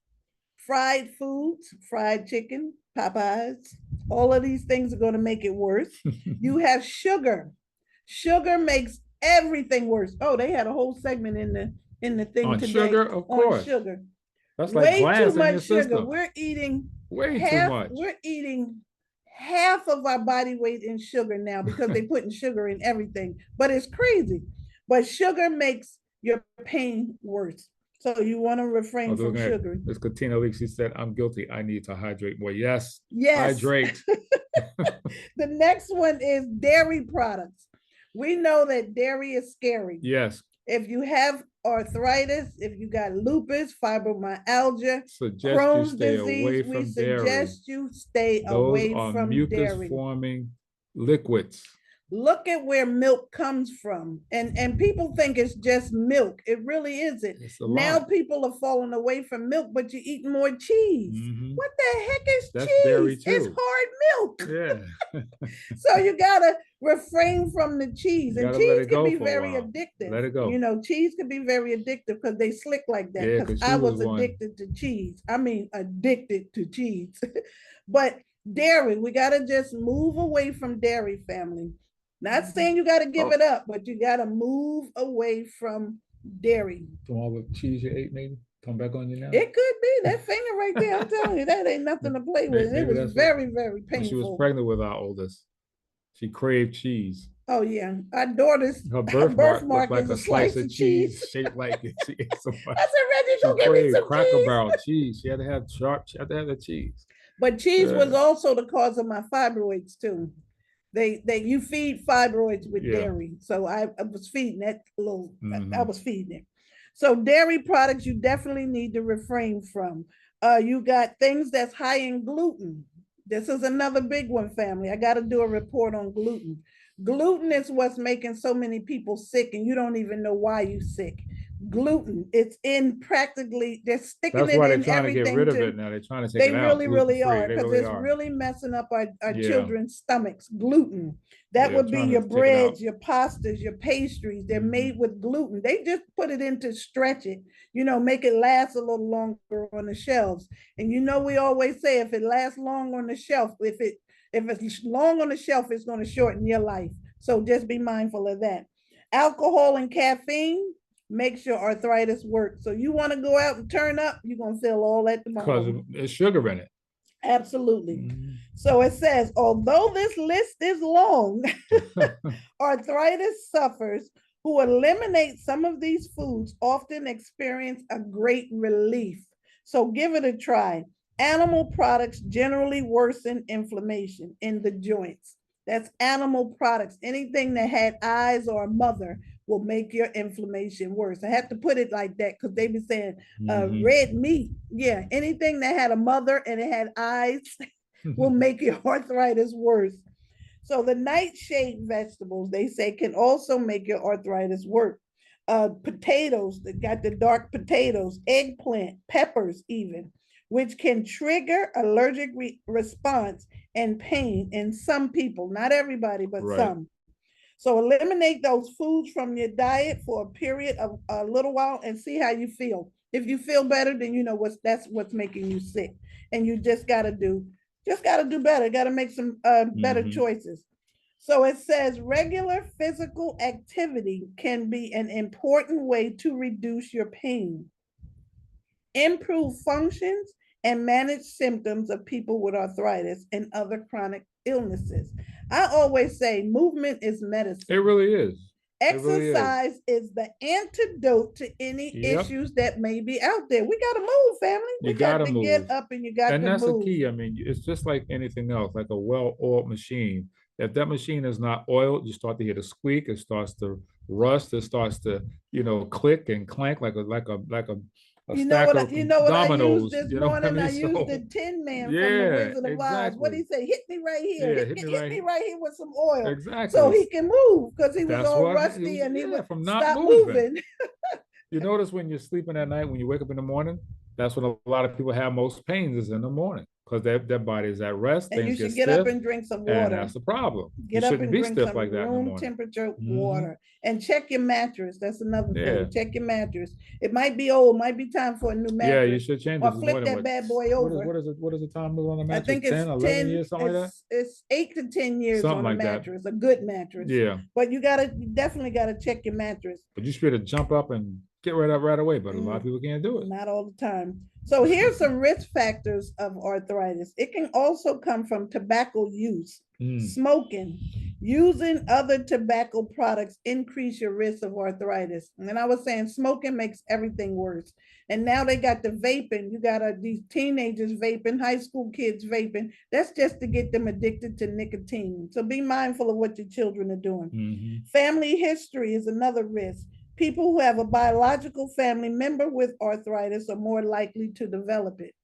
[SPEAKER 1] fried foods, fried chicken, Popeyes, all of these things are going to make it worse. You have sugar. Sugar makes everything worse. Oh, they had a whole segment in the thing
[SPEAKER 2] on
[SPEAKER 1] today.
[SPEAKER 2] Sugar, of course.
[SPEAKER 1] On sugar.
[SPEAKER 2] That's like
[SPEAKER 1] way
[SPEAKER 2] glass
[SPEAKER 1] too much
[SPEAKER 2] in your
[SPEAKER 1] sugar.
[SPEAKER 2] system.
[SPEAKER 1] We're eating
[SPEAKER 2] way too much.
[SPEAKER 1] We're eating half of our body weight in sugar now because they're putting sugar in everything. But it's crazy. But sugar makes your pain worse. So you want to refrain from sugar.
[SPEAKER 2] Miss Katina Leak, she said, I'm guilty. I need to hydrate more. Yes.
[SPEAKER 1] Hydrate. The next one is dairy products. We know that dairy is scary.
[SPEAKER 2] Yes.
[SPEAKER 1] If you have arthritis, if you got lupus, fibromyalgia, Crohn's disease, we suggest you stay away from dairy.
[SPEAKER 2] Mucus-forming liquids.
[SPEAKER 1] Look at where milk comes from. And people think it's just milk. It really isn't. Now people are falling away from milk, but you're eating more cheese. What the heck is cheese? It's hard milk.
[SPEAKER 2] Yeah.
[SPEAKER 1] So you gotta refrain from the cheese. And cheese can be very addictive.
[SPEAKER 2] Let it go.
[SPEAKER 1] You know, cheese can be very addictive because they slick like that. Because I was addicted to cheese. I mean, addicted to cheese. But dairy, we gotta just move away from dairy, family. Not saying you got to give it up, but you got to move away from dairy.
[SPEAKER 2] From all the cheese you ate, maybe come back on you now.
[SPEAKER 1] It could be that finger right there. I'm telling you, that ain't nothing to play with. It was very, very painful.
[SPEAKER 2] She was pregnant with our oldest. She craved cheese.
[SPEAKER 1] Oh yeah, our daughter's
[SPEAKER 2] her birthmark was like a slice of cheese shaped like it. She ate so much.
[SPEAKER 1] I said, Reggie, go give me some
[SPEAKER 2] Cracker Barrel cheese. She had to have She had to have the cheese.
[SPEAKER 1] But cheese was also the cause of my fibroids too. You feed fibroids with dairy. So I was feeding that little, I was feeding it. So dairy products you definitely need to refrain from. You got things that's high in gluten. This is another big one, family. I got to do a report on gluten. Gluten is what's making so many people sick and you don't even know why you're sick. Gluten, it's in practically, they're sticking it in everything. That's why they're trying to get rid of it now. They're trying to take it out. They really are, because it's really messing up our children's stomachs. Gluten. That would be your breads, your pastas, your pastries. They're made with gluten. They just put it in to stretch it, you know, make it last a little longer on the shelves. And you know, we always say if it lasts long on the shelf, if it If it's long on the shelf, it's going to shorten your life. So just be mindful of that. Alcohol and caffeine makes your arthritis work. So you want to go out and turn up, you're going to feel all that
[SPEAKER 2] Because
[SPEAKER 1] tomorrow.
[SPEAKER 2] there's sugar in it.
[SPEAKER 1] Absolutely. So it says, although this list is long, arthritis sufferers who eliminate some of these foods often experience a great relief. So give it a try. Animal products generally worsen inflammation in the joints. That's animal products. Anything that had eyes or a mother will make your inflammation worse. I have to put it like that because they be saying red meat. Yeah, anything that had a mother and it had eyes will make your arthritis worse. So the nightshade vegetables, they say, can also make your arthritis work. Potatoes, they got the dark potatoes, eggplant, peppers even, which can trigger allergic response and pain in some people, not everybody, but some. So eliminate those foods from your diet for a period of a little while and see how you feel. If you feel better, then you know that's what's making you sick. And you just gotta do better. Got to make some better choices. So it says regular physical activity can be an important way to reduce your pain, improve functions, and manage symptoms of people with arthritis and other chronic illnesses. I always say movement is medicine.
[SPEAKER 2] It really is.
[SPEAKER 1] Exercise is the antidote to any issues that may be out there. We got to move, family. We got to get up and you got to move.
[SPEAKER 2] And that's the key. I mean, it's just like anything else, like a well-oiled machine. If that machine is not oiled, you start to hear the squeak. It starts to rust. It starts to, click and clank like a stack of dominoes.
[SPEAKER 1] I used this morning? I used the Tin Man from the Wizard of Oz. What did he say? Hit me right here. Hit me right here with some oil.
[SPEAKER 2] Exactly.
[SPEAKER 1] So he can move because he was all rusty and he would
[SPEAKER 2] from not
[SPEAKER 1] stop moving.
[SPEAKER 2] You notice when you're sleeping at night, when you wake up in the morning, that's when a lot of people have most pains is in the morning because their body is at rest.
[SPEAKER 1] And you should get up and drink some water.
[SPEAKER 2] And that's the problem.
[SPEAKER 1] Get up and drink some room temperature water. And check your mattress. That's another thing. Check your mattress. It might be old. Might be time for a new mattress.
[SPEAKER 2] Yeah, you should change it.
[SPEAKER 1] Or flip that bad boy over.
[SPEAKER 2] What is the time on the mattress?
[SPEAKER 1] I think it's 10, 11
[SPEAKER 2] years, something like that?
[SPEAKER 1] It's 8 to 10 years
[SPEAKER 2] something
[SPEAKER 1] on a mattress. A good mattress.
[SPEAKER 2] Yeah.
[SPEAKER 1] But you definitely gotta check your mattress.
[SPEAKER 2] But you should be able to jump up and get right up right away. But a lot of people can't do it.
[SPEAKER 1] Not all the time. So here's some risk factors of arthritis. It can also come from tobacco use, smoking, using other tobacco products increase your risk of arthritis. And I was saying smoking makes everything worse. And now they got the vaping. You got these teenagers vaping, high school kids vaping. That's just to get them addicted to nicotine. So be mindful of what your children are doing. Family history is another risk. People who have a biological family member with arthritis are more likely to develop it.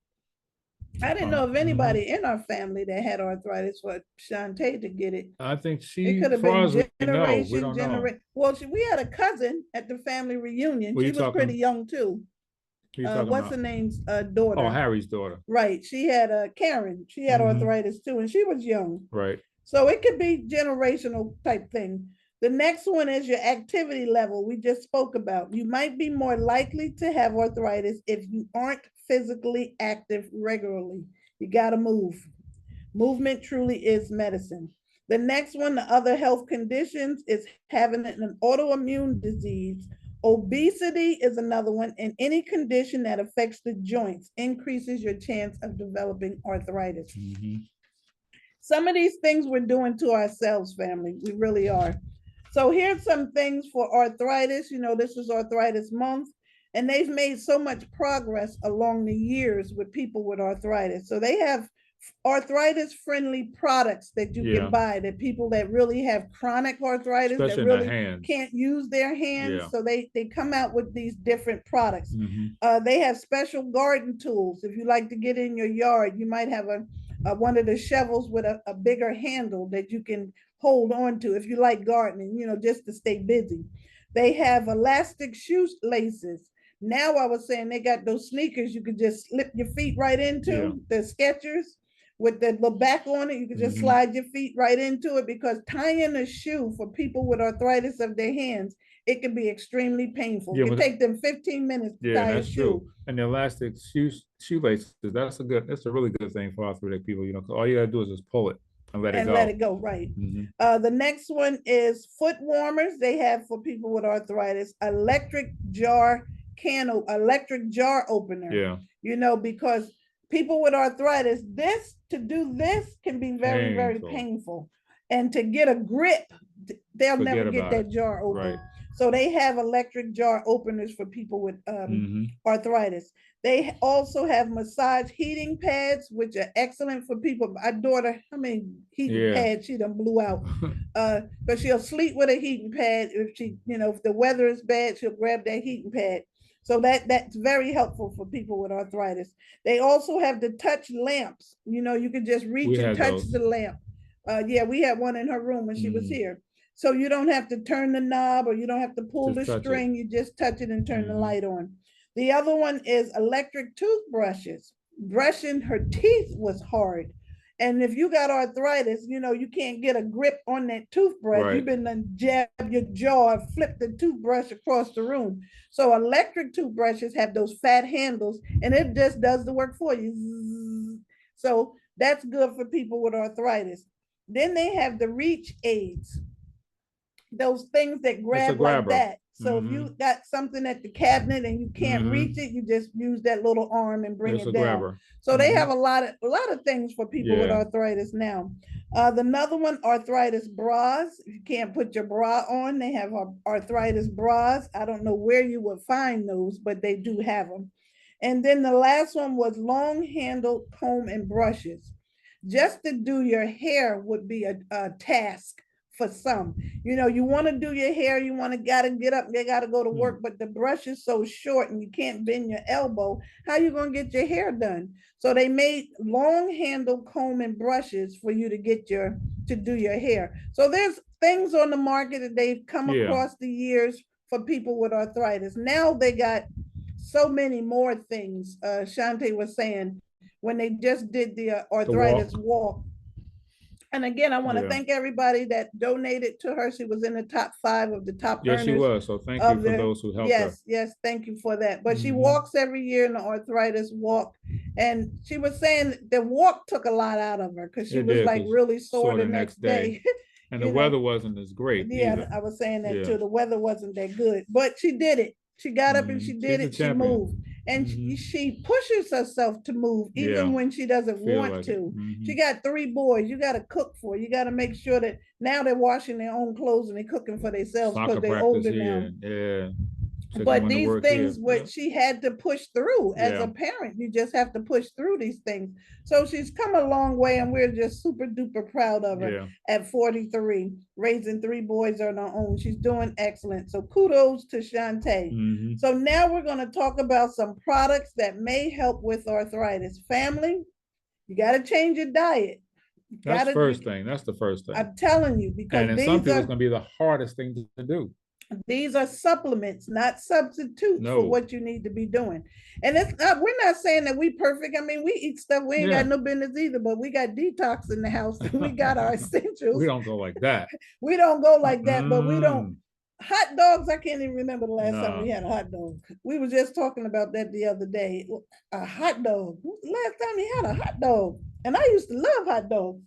[SPEAKER 1] I didn't know of anybody in our family that had arthritis for Shantae to get it.
[SPEAKER 2] I think
[SPEAKER 1] it could have been generation. Well, we had a cousin at the family reunion. She was pretty young too. What's the name's daughter?
[SPEAKER 2] Oh, Harry's daughter.
[SPEAKER 1] Right. She had Karen. She had arthritis too, and she was young.
[SPEAKER 2] Right.
[SPEAKER 1] So it could be generational type thing. The next one is your activity level we just spoke about. You might be more likely to have arthritis if you aren't physically active regularly. You got to move. Movement truly is medicine. The next one, the other health conditions, is having an autoimmune disease. Obesity is another one, and any condition that affects the joints increases your chance of developing arthritis. Some of these things we're doing to ourselves, family. We really are. So here's some things for arthritis. This is Arthritis Month, and they've made so much progress along the years with people with arthritis. So they have arthritis-friendly products that you can buy, that people that really have chronic arthritis,
[SPEAKER 2] especially
[SPEAKER 1] that really can't use their hands. So they come out with these different products. They have special garden tools. If you like to get in your yard, you might have one of the shovels with a bigger handle that you can hold on to if you like gardening, just to stay busy. They have elastic shoelaces. Now I was saying they got those sneakers you could just slip your feet right into, the Skechers with the back on it. You could just slide your feet right into it, because tying a shoe for people with arthritis of their hands, it can be extremely painful. It can take them 15 minutes to tie a shoe.
[SPEAKER 2] True. And the elastic shoelaces, that's a really good thing for arthritic people, all you gotta do is just pull it. And let it
[SPEAKER 1] and
[SPEAKER 2] go.
[SPEAKER 1] let it go, right. The next one is foot warmers. They have for people with arthritis, electric jar opener.
[SPEAKER 2] Yeah.
[SPEAKER 1] You know, because people with arthritis, to do this can be very, very painful. And to get a grip, they'll never get that jar open. Right. So they have electric jar openers for people with arthritis. They also have massage heating pads, which are excellent for people. My daughter, how many heating pads she done blew out? But she'll sleep with a heating pad. If she, if the weather is bad, she'll grab that heating pad. So that's very helpful for people with arthritis. They also have the touch lamps. You can just reach and touch the lamp. We had one in her room when she was here. So you don't have to turn the knob or you don't have to pull the string. You just touch it and turn the light on. The other one is electric toothbrushes. Brushing her teeth was hard. And if you got arthritis, you can't get a grip on that toothbrush. Right. You've been jab your jaw, flip the toothbrush across the room. So electric toothbrushes have those fat handles and it just does the work for you. So that's good for people with arthritis. Then they have the reach aids. Those things that grab like that. So if you got something at the cabinet and you can't reach it, you just use that little arm and bring it down. Grabber. So they have a lot of things for people with arthritis now. Another one, arthritis bras. If you can't put your bra on, they have arthritis bras. I don't know where you would find those, but they do have them. And then the last one was long handled comb and brushes. Just to do your hair would be a task for some. You want to do your hair, gotta get up, they gotta go to work, but the brush is so short and you can't bend your elbow. How you gonna get your hair done? So they made long handle comb and brushes for you to do your hair. So there's things on the market that they've come across the years for people with arthritis. Now they got so many more things. Shante was saying when they just did the arthritis walk. And again, I want to thank everybody that donated to her. She was in the top 5 of the top earners.
[SPEAKER 2] Yes, she was. So thank you for those who helped her.
[SPEAKER 1] Yes, thank you for that. But she walks every year in the arthritis walk. And she was saying the walk took a lot out of her because she was really sore the next day.
[SPEAKER 2] And the weather wasn't as great.
[SPEAKER 1] Yeah, I was saying that too. The weather wasn't that good, but she did it. She got up and she did it. She moved. And she pushes herself to move even when she doesn't want to. She got 3 boys. You got to cook for. You got to make sure that now they're washing their own clothes and they're cooking for themselves because they're older now. Yeah. But these things, what she had to push through as a parent, you just have to push through these things. So she's come a long way and we're just super duper proud of her at 43, raising 3 boys on her own. She's doing excellent. So kudos to Shante. So now we're going to talk about some products that may help with arthritis. Family, you got to change your diet.
[SPEAKER 2] That's the first thing. That's the first thing.
[SPEAKER 1] I'm telling you, because
[SPEAKER 2] and some people it's going to be the hardest thing to do.
[SPEAKER 1] These are supplements, not substitutes for what you need to be doing. And it's not, we're not saying that we perfect. I mean, we eat stuff we ain't got no business either, but we got detox in the house. We got our essentials.
[SPEAKER 2] We don't go like that.
[SPEAKER 1] We don't go like that, but we don't. Hot dogs, I can't even remember the last time we had a hot dog. We were just talking about that the other day. A hot dog. Last time you had a hot dog. And I used to love hot dogs.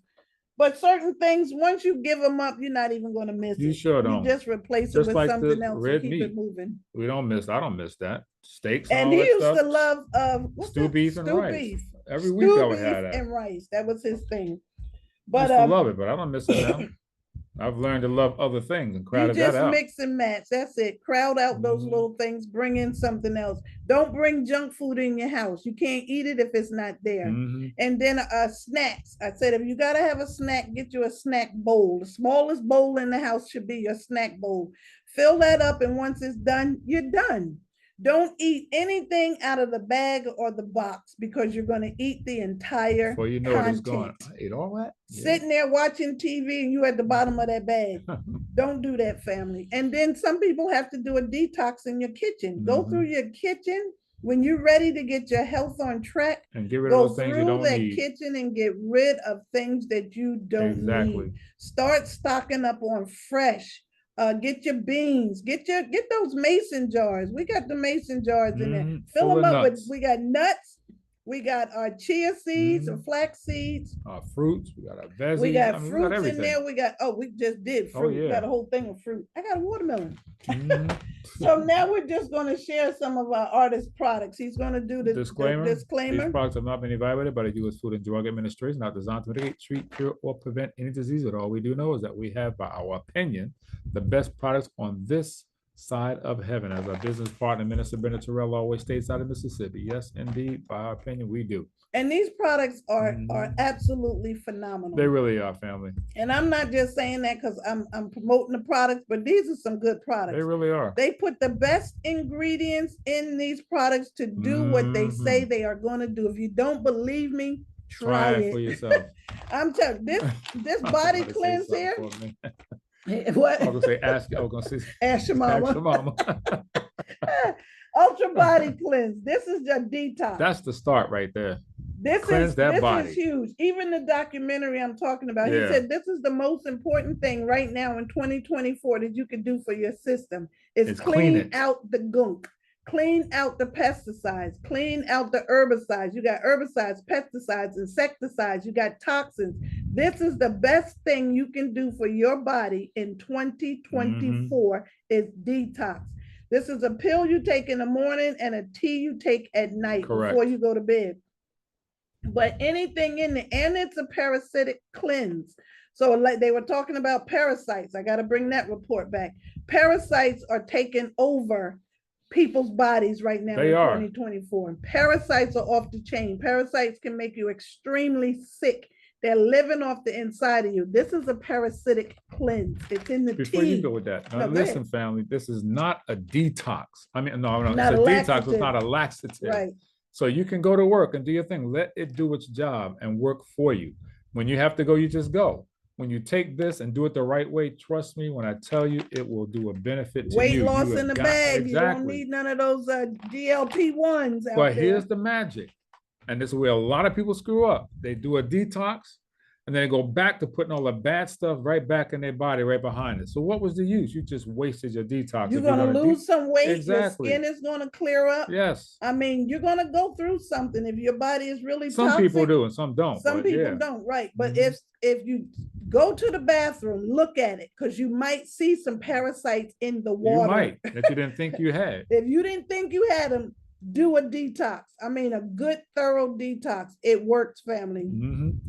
[SPEAKER 1] But certain things, once you give them up, you're not even going to miss it.
[SPEAKER 2] You sure don't.
[SPEAKER 1] You just replace it with something else to keep it moving.
[SPEAKER 2] I don't miss that. Steaks
[SPEAKER 1] and he used to love
[SPEAKER 2] stew beef and rice. Every week I would have that.
[SPEAKER 1] And rice. That was his thing. But
[SPEAKER 2] I used to love it, but I don't miss it now. I've learned to love other things and crowd that out.
[SPEAKER 1] Just mix and match. That's it. Crowd out those little things. Bring in something else. Don't bring junk food in your house. You can't eat it if it's not there. And then snacks. I said, if you got to have a snack, get you a snack bowl. The smallest bowl in the house should be your snack bowl. Fill that up, and once it's done, you're done. Don't eat anything out of the bag or the box because you're going to eat the entire
[SPEAKER 2] well, you know content. It's going. I ate all that.
[SPEAKER 1] Sitting there watching TV and you at the bottom of that bag. Don't do that, family. And then some people have to do a detox in your kitchen. Go through your kitchen when you're ready to get your health on track.
[SPEAKER 2] And get rid of those things you don't need. Go through that
[SPEAKER 1] kitchen and get rid of things that you don't need. Start stocking up on fresh. Get your beans, get those mason jars. We got the mason jars in there. Fill them up with, we got nuts, We got our chia seeds and flax seeds.
[SPEAKER 2] Our fruits, we got our veggies.
[SPEAKER 1] We got
[SPEAKER 2] I mean,
[SPEAKER 1] fruits
[SPEAKER 2] we got
[SPEAKER 1] in there. We got, we just did fruit.
[SPEAKER 2] yeah.
[SPEAKER 1] We got a whole thing of fruit. I got a watermelon. So now we're just going to share some of our artist products. He's going to do the disclaimer. These
[SPEAKER 2] products have not been evaluated by the U.S. Food and Drug Administration, not designed to mitigate, treat, cure, or prevent any disease. But all we do know is that we have, by our opinion, the best products on this side of heaven. As our business partner, Minister Bennett Terrell, always states out of Mississippi. Yes, indeed, by our opinion, we do.
[SPEAKER 1] And these products are absolutely phenomenal.
[SPEAKER 2] They really are, family.
[SPEAKER 1] And I'm not just saying that because I'm promoting the products, but these are some good products.
[SPEAKER 2] They really are.
[SPEAKER 1] They put the best ingredients in these products to do what they say they are going to do. If you don't believe me, try it
[SPEAKER 2] for yourself.
[SPEAKER 1] I'm telling you, this body cleanse here. What?
[SPEAKER 2] I was gonna say ask your mama.
[SPEAKER 1] Ask your mama. Ultra body cleanse. This is your detox.
[SPEAKER 2] That's the start right there.
[SPEAKER 1] This is huge. Even the documentary I'm talking about, he said this is the most important thing right now in 2024 that you can do for your system is clean out the gunk, clean out the pesticides, clean out the herbicides. You got herbicides, pesticides, insecticides, you got toxins. This is the best thing you can do for your body in 2024 is detox. This is a pill you take in the morning and a tea you take at night before you go to bed. But anything in there, and it's a parasitic cleanse. So like they were talking about parasites. I got to bring that report back. Parasites are taking over people's bodies right now in 2024. Parasites are off the chain. Parasites can make you extremely sick. They're living off the inside of you. This is a parasitic cleanse. It's in the tea.
[SPEAKER 2] Before you go with that, now listen, family, this is not a detox. I mean, no, it's a detox. It's not a laxative.
[SPEAKER 1] Right.
[SPEAKER 2] So you can go to work and do your thing. Let it do its job and work for you. When you have to go, you just go. When you take this and do it the right way, trust me, when I tell you, it will do a benefit to you.
[SPEAKER 1] Weight loss in the bag. Exactly. You don't need none of those GLP-1s out
[SPEAKER 2] But here's the magic. And this is where a lot of people screw up. They do a detox and then they go back to putting all the bad stuff right back in their body, right behind it. So what was the use? You just wasted your detox.
[SPEAKER 1] You're going to lose some weight. Exactly. Your skin is going to clear up.
[SPEAKER 2] Yes.
[SPEAKER 1] I mean, you're going to go through something if your body is really
[SPEAKER 2] toxic. Some people do and some don't.
[SPEAKER 1] Some people don't, right. But if you go to the bathroom, look at it, because you might see some parasites in the water.
[SPEAKER 2] You might, that you didn't think you had.
[SPEAKER 1] If you didn't think you had them, do a detox. I mean, a good, thorough detox. It works, family.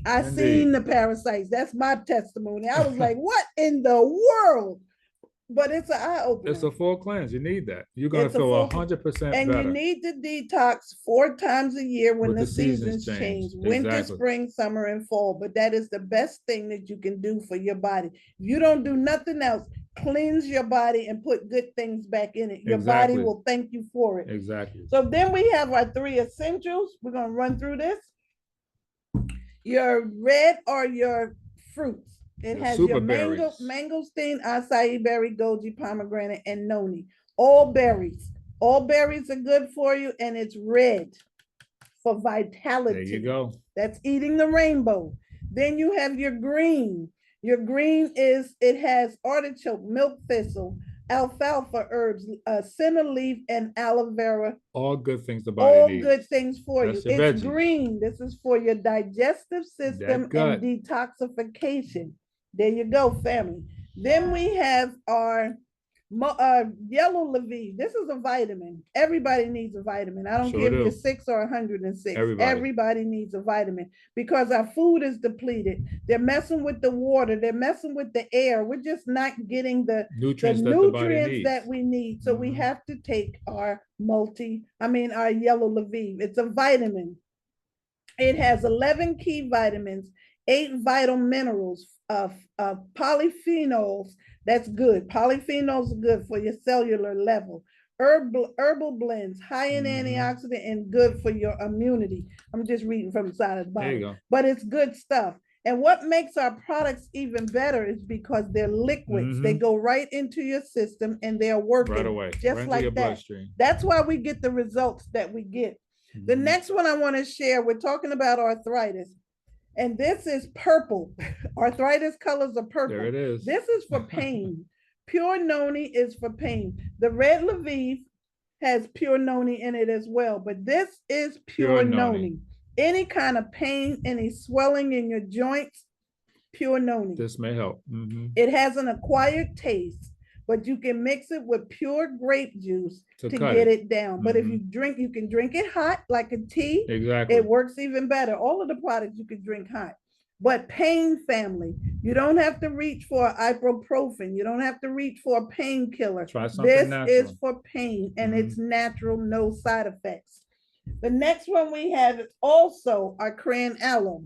[SPEAKER 1] I seen the parasites. That's my testimony. I was like, what in the world? But it's an eye opener.
[SPEAKER 2] It's a full cleanse. You need that. You're going to feel 100% better.
[SPEAKER 1] And you need to detox 4 times a year when the seasons change. Winter, spring, summer, and fall. But that is the best thing that you can do for your body. If you don't do nothing else, cleanse your body and put good things back in it. Your body will thank you for it.
[SPEAKER 2] Exactly.
[SPEAKER 1] So then we have our 3 essentials. We're going to run through this. Your red or your fruits. It has your mangosteen, acai berry, goji, pomegranate, and noni. All berries. All berries are good for you, and it's red for vitality.
[SPEAKER 2] There you go.
[SPEAKER 1] That's eating the rainbow. Then you have your green. Your green it has artichoke, milk thistle, alfalfa herbs, senna leaf, and aloe vera.
[SPEAKER 2] All good things the body needs.
[SPEAKER 1] All good things for you. It's green. This is for your digestive system and detoxification. There you go, family. Then we have our yellow Levine. This is a vitamin. Everybody needs a vitamin. I don't care if you're 6 or 106. Everybody needs a vitamin because our food is depleted. They're messing with the water. They're messing with the air. We're just not getting the nutrients that we need. So we have to take our our yellow Levine. It's a vitamin. It has 11 key vitamins, 8 vital minerals, polyphenols. That's good. Polyphenols are good for your cellular level. Herbal blends, high in antioxidant and good for your immunity. I'm just reading from the side of the bottle.
[SPEAKER 2] There you go.
[SPEAKER 1] But it's good stuff. And what makes our products even better is because they're liquids. They go right into your system and they're working
[SPEAKER 2] right away,
[SPEAKER 1] just
[SPEAKER 2] right
[SPEAKER 1] like
[SPEAKER 2] your
[SPEAKER 1] that.
[SPEAKER 2] Bloodstream.
[SPEAKER 1] That's why we get the results that we get. The next one I want to share, we're talking about arthritis. And this is purple. Arthritis colors are purple.
[SPEAKER 2] There it is.
[SPEAKER 1] This is for pain. Pure noni is for pain. The red Lviv has pure noni in it as well, but this is pure noni. Any kind of pain, any swelling in your joints, pure noni.
[SPEAKER 2] This may help.
[SPEAKER 1] It has an acquired taste, but you can mix it with pure grape juice to get it down. But if you drink, you can drink it hot like a tea.
[SPEAKER 2] Exactly.
[SPEAKER 1] It works even better. All of the products you can drink hot. But pain, family, you don't have to reach for ibuprofen. You don't have to reach for a painkiller.
[SPEAKER 2] Try something
[SPEAKER 1] this
[SPEAKER 2] natural.
[SPEAKER 1] is for pain, and it's natural, no side effects. The next one we have is also our cran aloe.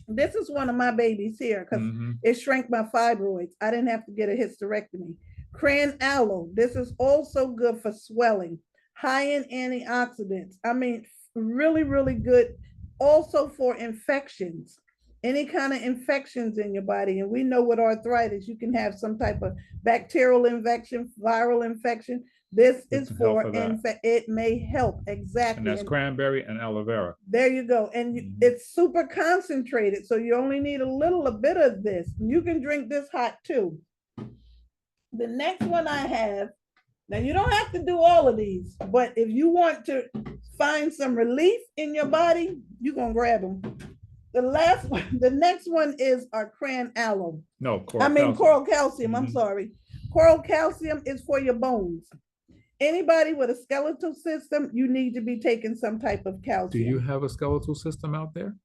[SPEAKER 1] This is one of my babies here because it shrank my fibroids. I didn't have to get a hysterectomy. Cran aloe. This is also good for swelling, high in antioxidants. I mean, really, really good. Also for infections, any kind of infections in your body. And we know with arthritis, you can have some type of bacterial infection, viral infection. This is for it may help. Exactly.
[SPEAKER 2] And that's cranberry and aloe vera.
[SPEAKER 1] There you go. And it's super concentrated. So you only need a little bit of this. You can drink this hot too. The next one I have, now you don't have to do all of these, but if you want to find some relief in your body, you're going to grab them. The next one is our cran aloe.
[SPEAKER 2] No,
[SPEAKER 1] coral calcium. I'm sorry. Coral calcium is for your bones. Anybody with a skeletal system, you need to be taking some type of calcium.
[SPEAKER 2] Do you have a skeletal system out there?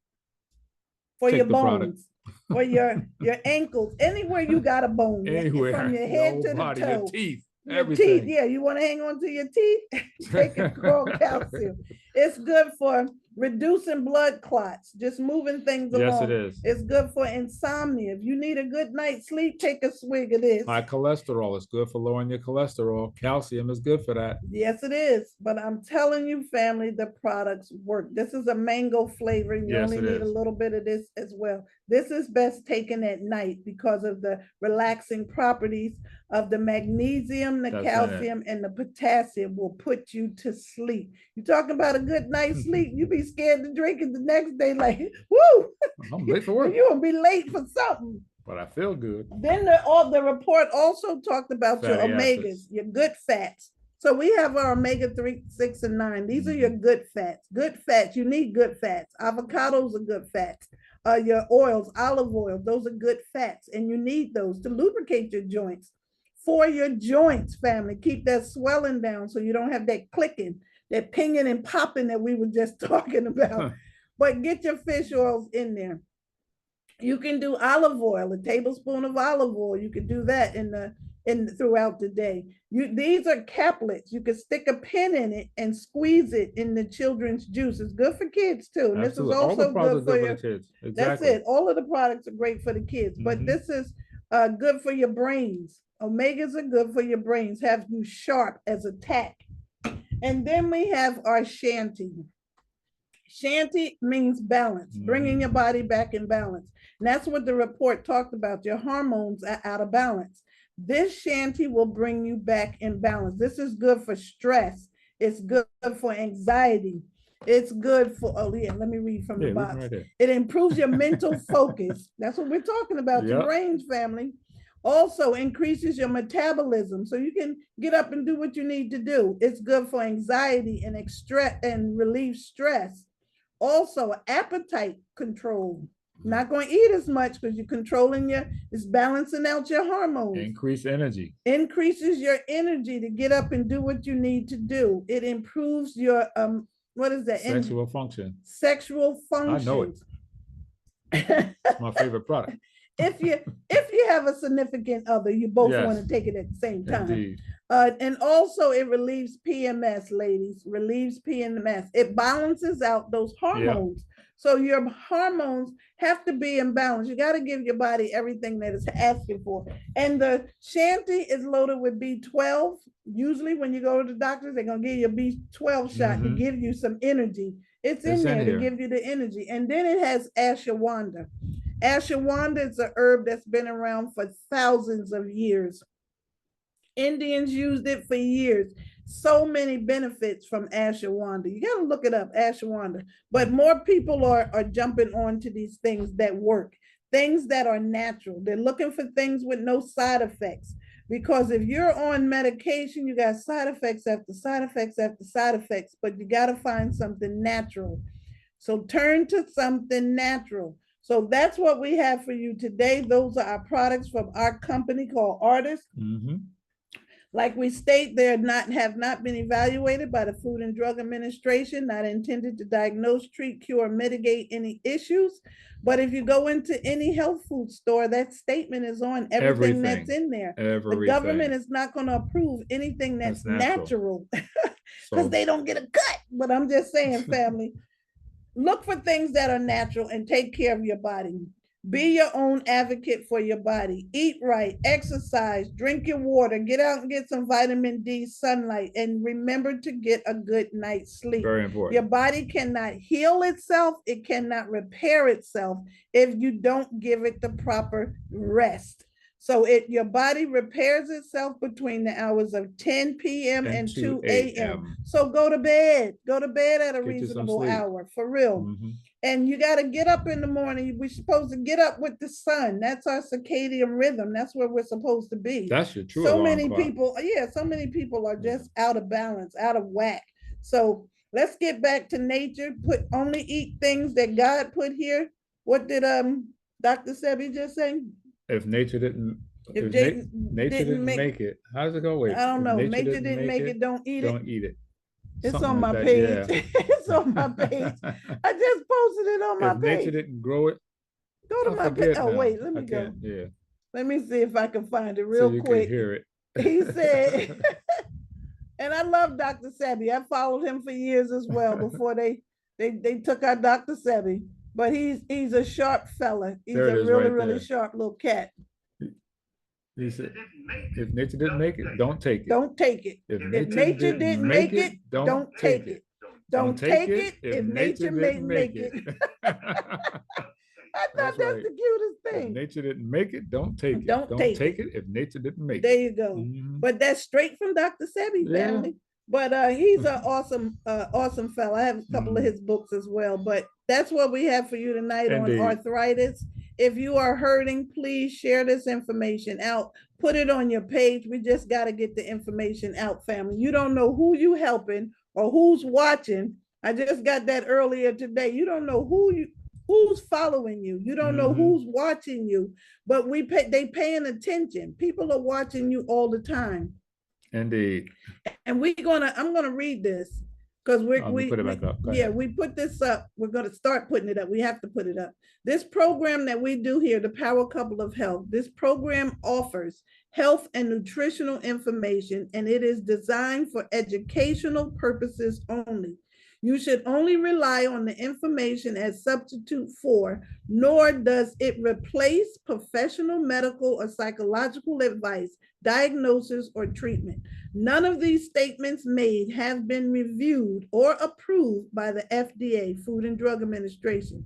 [SPEAKER 1] For your bones, for your ankles, anywhere you got a bone,
[SPEAKER 2] anywhere,
[SPEAKER 1] from your head to
[SPEAKER 2] body,
[SPEAKER 1] the toe.
[SPEAKER 2] your teeth,
[SPEAKER 1] everything. Teeth, yeah, you want to hang on to your teeth? Take a coral calcium. It's good for reducing blood clots, just moving things along.
[SPEAKER 2] Yes, it is.
[SPEAKER 1] It's good for insomnia. If you need a good night's sleep, take a swig of this.
[SPEAKER 2] High cholesterol is good for lowering your cholesterol. Calcium is good for that.
[SPEAKER 1] Yes, it is. But I'm telling you, family, the products work. This is a mango flavor. You only need a little bit of this as well. This is best taken at night because of the relaxing properties of the magnesium, the calcium, and the potassium will put you to sleep. You're talking about a good night's sleep. You be scared to drink it the next day, like, woo!
[SPEAKER 2] I'm late for work.
[SPEAKER 1] You're gonna be late for something.
[SPEAKER 2] But I feel good.
[SPEAKER 1] Then the report also talked about your omegas, your good fats. So we have our omega-3, 6, and 9. These are your good fats. Good fats, you need good fats. Avocados are good fats. Your oils, olive oil, those are good fats. And you need those to lubricate your joints. For your joints, family, keep that swelling down so you don't have that clicking, that pinging and popping that we were just talking about. But get your fish oils in there. You can do olive oil, a tablespoon of olive oil. You can do that throughout the day. These are caplets. You can stick a pin in it and squeeze it in the children's juice. It's good for kids too. And this is also good for your kids. Exactly. That's it. All of the products are great for the kids, but this is good for your brains. Omegas are good for your brains, have you sharp as a tack. And then we have our shanty. Shanty means balance, bringing your body back in balance. And that's what the report talked about. Your hormones are out of balance. This shanty will bring you back in balance. This is good for stress. It's good for anxiety. It's good for, let me read from the box. Right, it improves your mental focus. That's what we're talking about, your brains, family. Also increases your metabolism so you can get up and do what you need to do. It's good for anxiety and relieve stress. Also appetite control. Not going to eat as much because you're controlling it's balancing out your hormones.
[SPEAKER 2] Increase energy.
[SPEAKER 1] Increases your energy to get up and do what you need to do. It improves your, what is that?
[SPEAKER 2] Sexual function.
[SPEAKER 1] Sexual function.
[SPEAKER 2] I know it. It's my favorite product.
[SPEAKER 1] If you have a significant other, you both want to take it at the same time.
[SPEAKER 2] Indeed.
[SPEAKER 1] And also it relieves PMS, ladies, relieves PMS. It balances out those hormones. So your hormones have to be in balance. You got to give your body everything that it's asking for. And the shanty is loaded with B12. Usually when you go to the doctors, they're going to give you a B12 shot to give you some energy. It's in there to give you the energy. And then it has ashwagandha. Ashwagandha is a herb that's been around for thousands of years. Indians used it for years. So many benefits from ashwagandha. You got to look it up, ashwagandha. But more people are jumping on to these things that work, things that are natural. They're looking for things with no side effects. Because if you're on medication, you got side effects after side effects after side effects, but you got to find something natural. So turn to something natural. So that's what we have for you today. Those are our products from our company called ARTHRITIS. Like we state, they have not been evaluated by the Food and Drug Administration, not intended to diagnose, treat, cure, or mitigate any issues. But if you go into any health food store, that statement is on everything that's in there. The government is not going to approve anything that's natural because they don't get a cut. But I'm just saying, family, look for things that are natural and take care of your body. Be your own advocate for your body. Eat right, exercise, drink your water, get out and get some vitamin D, sunlight, and remember to get a good night's sleep.
[SPEAKER 2] Very important.
[SPEAKER 1] Your body cannot heal itself. It cannot repair itself if you don't give it the proper rest. So your body repairs itself between the hours of 10 p.m. and 2 a.m. So go to bed at a reasonable hour, for real. And you got to get up in the morning. We're supposed to get up with the sun. That's our circadian rhythm. That's where we're supposed to be.
[SPEAKER 2] That's your true
[SPEAKER 1] so many people are just out of balance, out of whack. So let's get back to nature. Only eat things that God put here. What did Dr. Sebi just say?
[SPEAKER 2] If nature didn't make it, how does it go? Wait,
[SPEAKER 1] I don't know. Nature didn't make it. Don't eat it.
[SPEAKER 2] Don't eat it.
[SPEAKER 1] It's on my page. Yeah. It's on my page. I just posted it on my page.
[SPEAKER 2] If nature didn't grow it,
[SPEAKER 1] go to my page. Oh, wait, let me go.
[SPEAKER 2] Yeah.
[SPEAKER 1] Let me see if I can find it real quick.
[SPEAKER 2] Can hear it.
[SPEAKER 1] He said, and I love Dr. Sebi. I followed him for years as well before they took out Dr. Sebi. But he's a sharp fella. He's a really sharp little cat.
[SPEAKER 2] He said, if nature didn't make it, don't take it.
[SPEAKER 1] Don't take it. If nature didn't make it, don't take it. Don't take it if nature didn't make it. I thought that's the cutest thing.
[SPEAKER 2] If nature didn't make it, don't take it.
[SPEAKER 1] Don't take
[SPEAKER 2] it if nature didn't make it.
[SPEAKER 1] There you go. But that's straight from Dr. Sebi, family. But he's an awesome fella. I have a couple of his books as well. But that's what we have for you tonight on arthritis. If you are hurting, please share this information out. Put it on your page. We just got to get the information out, family. You don't know who you helping or who's watching. I just got that earlier today. You don't know who's following you. You don't know who's watching you. But they paying attention. People are watching you all the time.
[SPEAKER 2] Indeed.
[SPEAKER 1] And I'm gonna read this because we
[SPEAKER 2] put it back up.
[SPEAKER 1] We put this up. We're gonna start putting it up. We have to put it up. This program that we do here, the Power Couple of Health, this program offers health and nutritional information, and it is designed for educational purposes only. You should only rely on the information as substitute for, nor does it replace professional medical or psychological advice, diagnosis, or treatment. None of these statements made have been reviewed or approved by the FDA, Food and Drug Administration.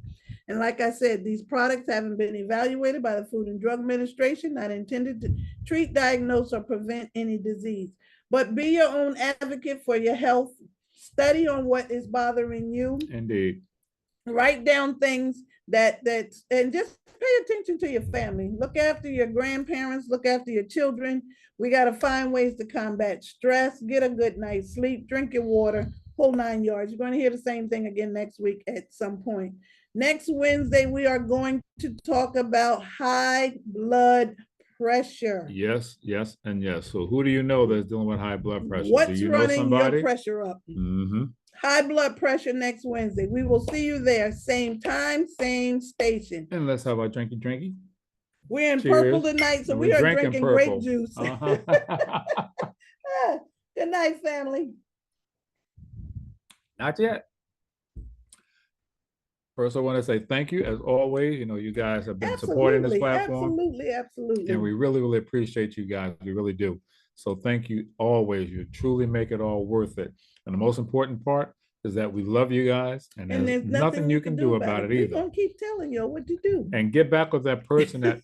[SPEAKER 1] And like I said, these products haven't been evaluated by the Food and Drug Administration, not intended to treat, diagnose, or prevent any disease. But be your own advocate for your health. Study on what is bothering you.
[SPEAKER 2] Indeed.
[SPEAKER 1] Write down things and just pay attention to your family. Look after your grandparents, look after your children. We got to find ways to combat stress, get a good night's sleep, drink your water, whole 9 yards. You're going to hear the same thing again next week at some point. Next Wednesday, we are going to talk about high blood pressure.
[SPEAKER 2] Yes, and yes. So who do you know that's dealing with high blood pressure?
[SPEAKER 1] What's running your pressure up? High blood pressure next Wednesday. We will see you there. Same time, same station.
[SPEAKER 2] And let's have our drinky.
[SPEAKER 1] We're in purple tonight, so we are drinking grape juice. Good night, family.
[SPEAKER 2] Not yet. First, I want to say thank you, as always. You know, you guys have been supporting this platform.
[SPEAKER 1] Absolutely.
[SPEAKER 2] And we really appreciate you guys. We really do. So thank you always. You truly make it all worth it. And the most important part is that we love you guys, and there's nothing you can do about it either.
[SPEAKER 1] We're going to keep telling you what to do.
[SPEAKER 2] And get back with that person that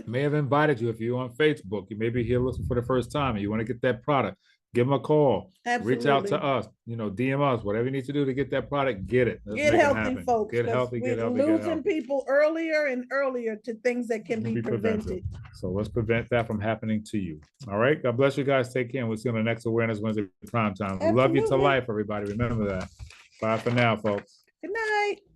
[SPEAKER 2] may have invited you. If you're on Facebook, you may be here listening for the first time and you want to get that product. Give them a call.
[SPEAKER 1] Absolutely.
[SPEAKER 2] Reach out to us. DM us. Whatever you need to do to get that product, get it.
[SPEAKER 1] Get healthy, folks.
[SPEAKER 2] Get healthy.
[SPEAKER 1] We're losing people earlier and earlier to things that can be prevented.
[SPEAKER 2] So let's prevent that from happening to you. All right. God bless you guys. Take care. And we'll see you on the next Awareness Wednesday prime time. Love you to life, everybody. Remember that. Bye for now, folks.
[SPEAKER 1] Good night.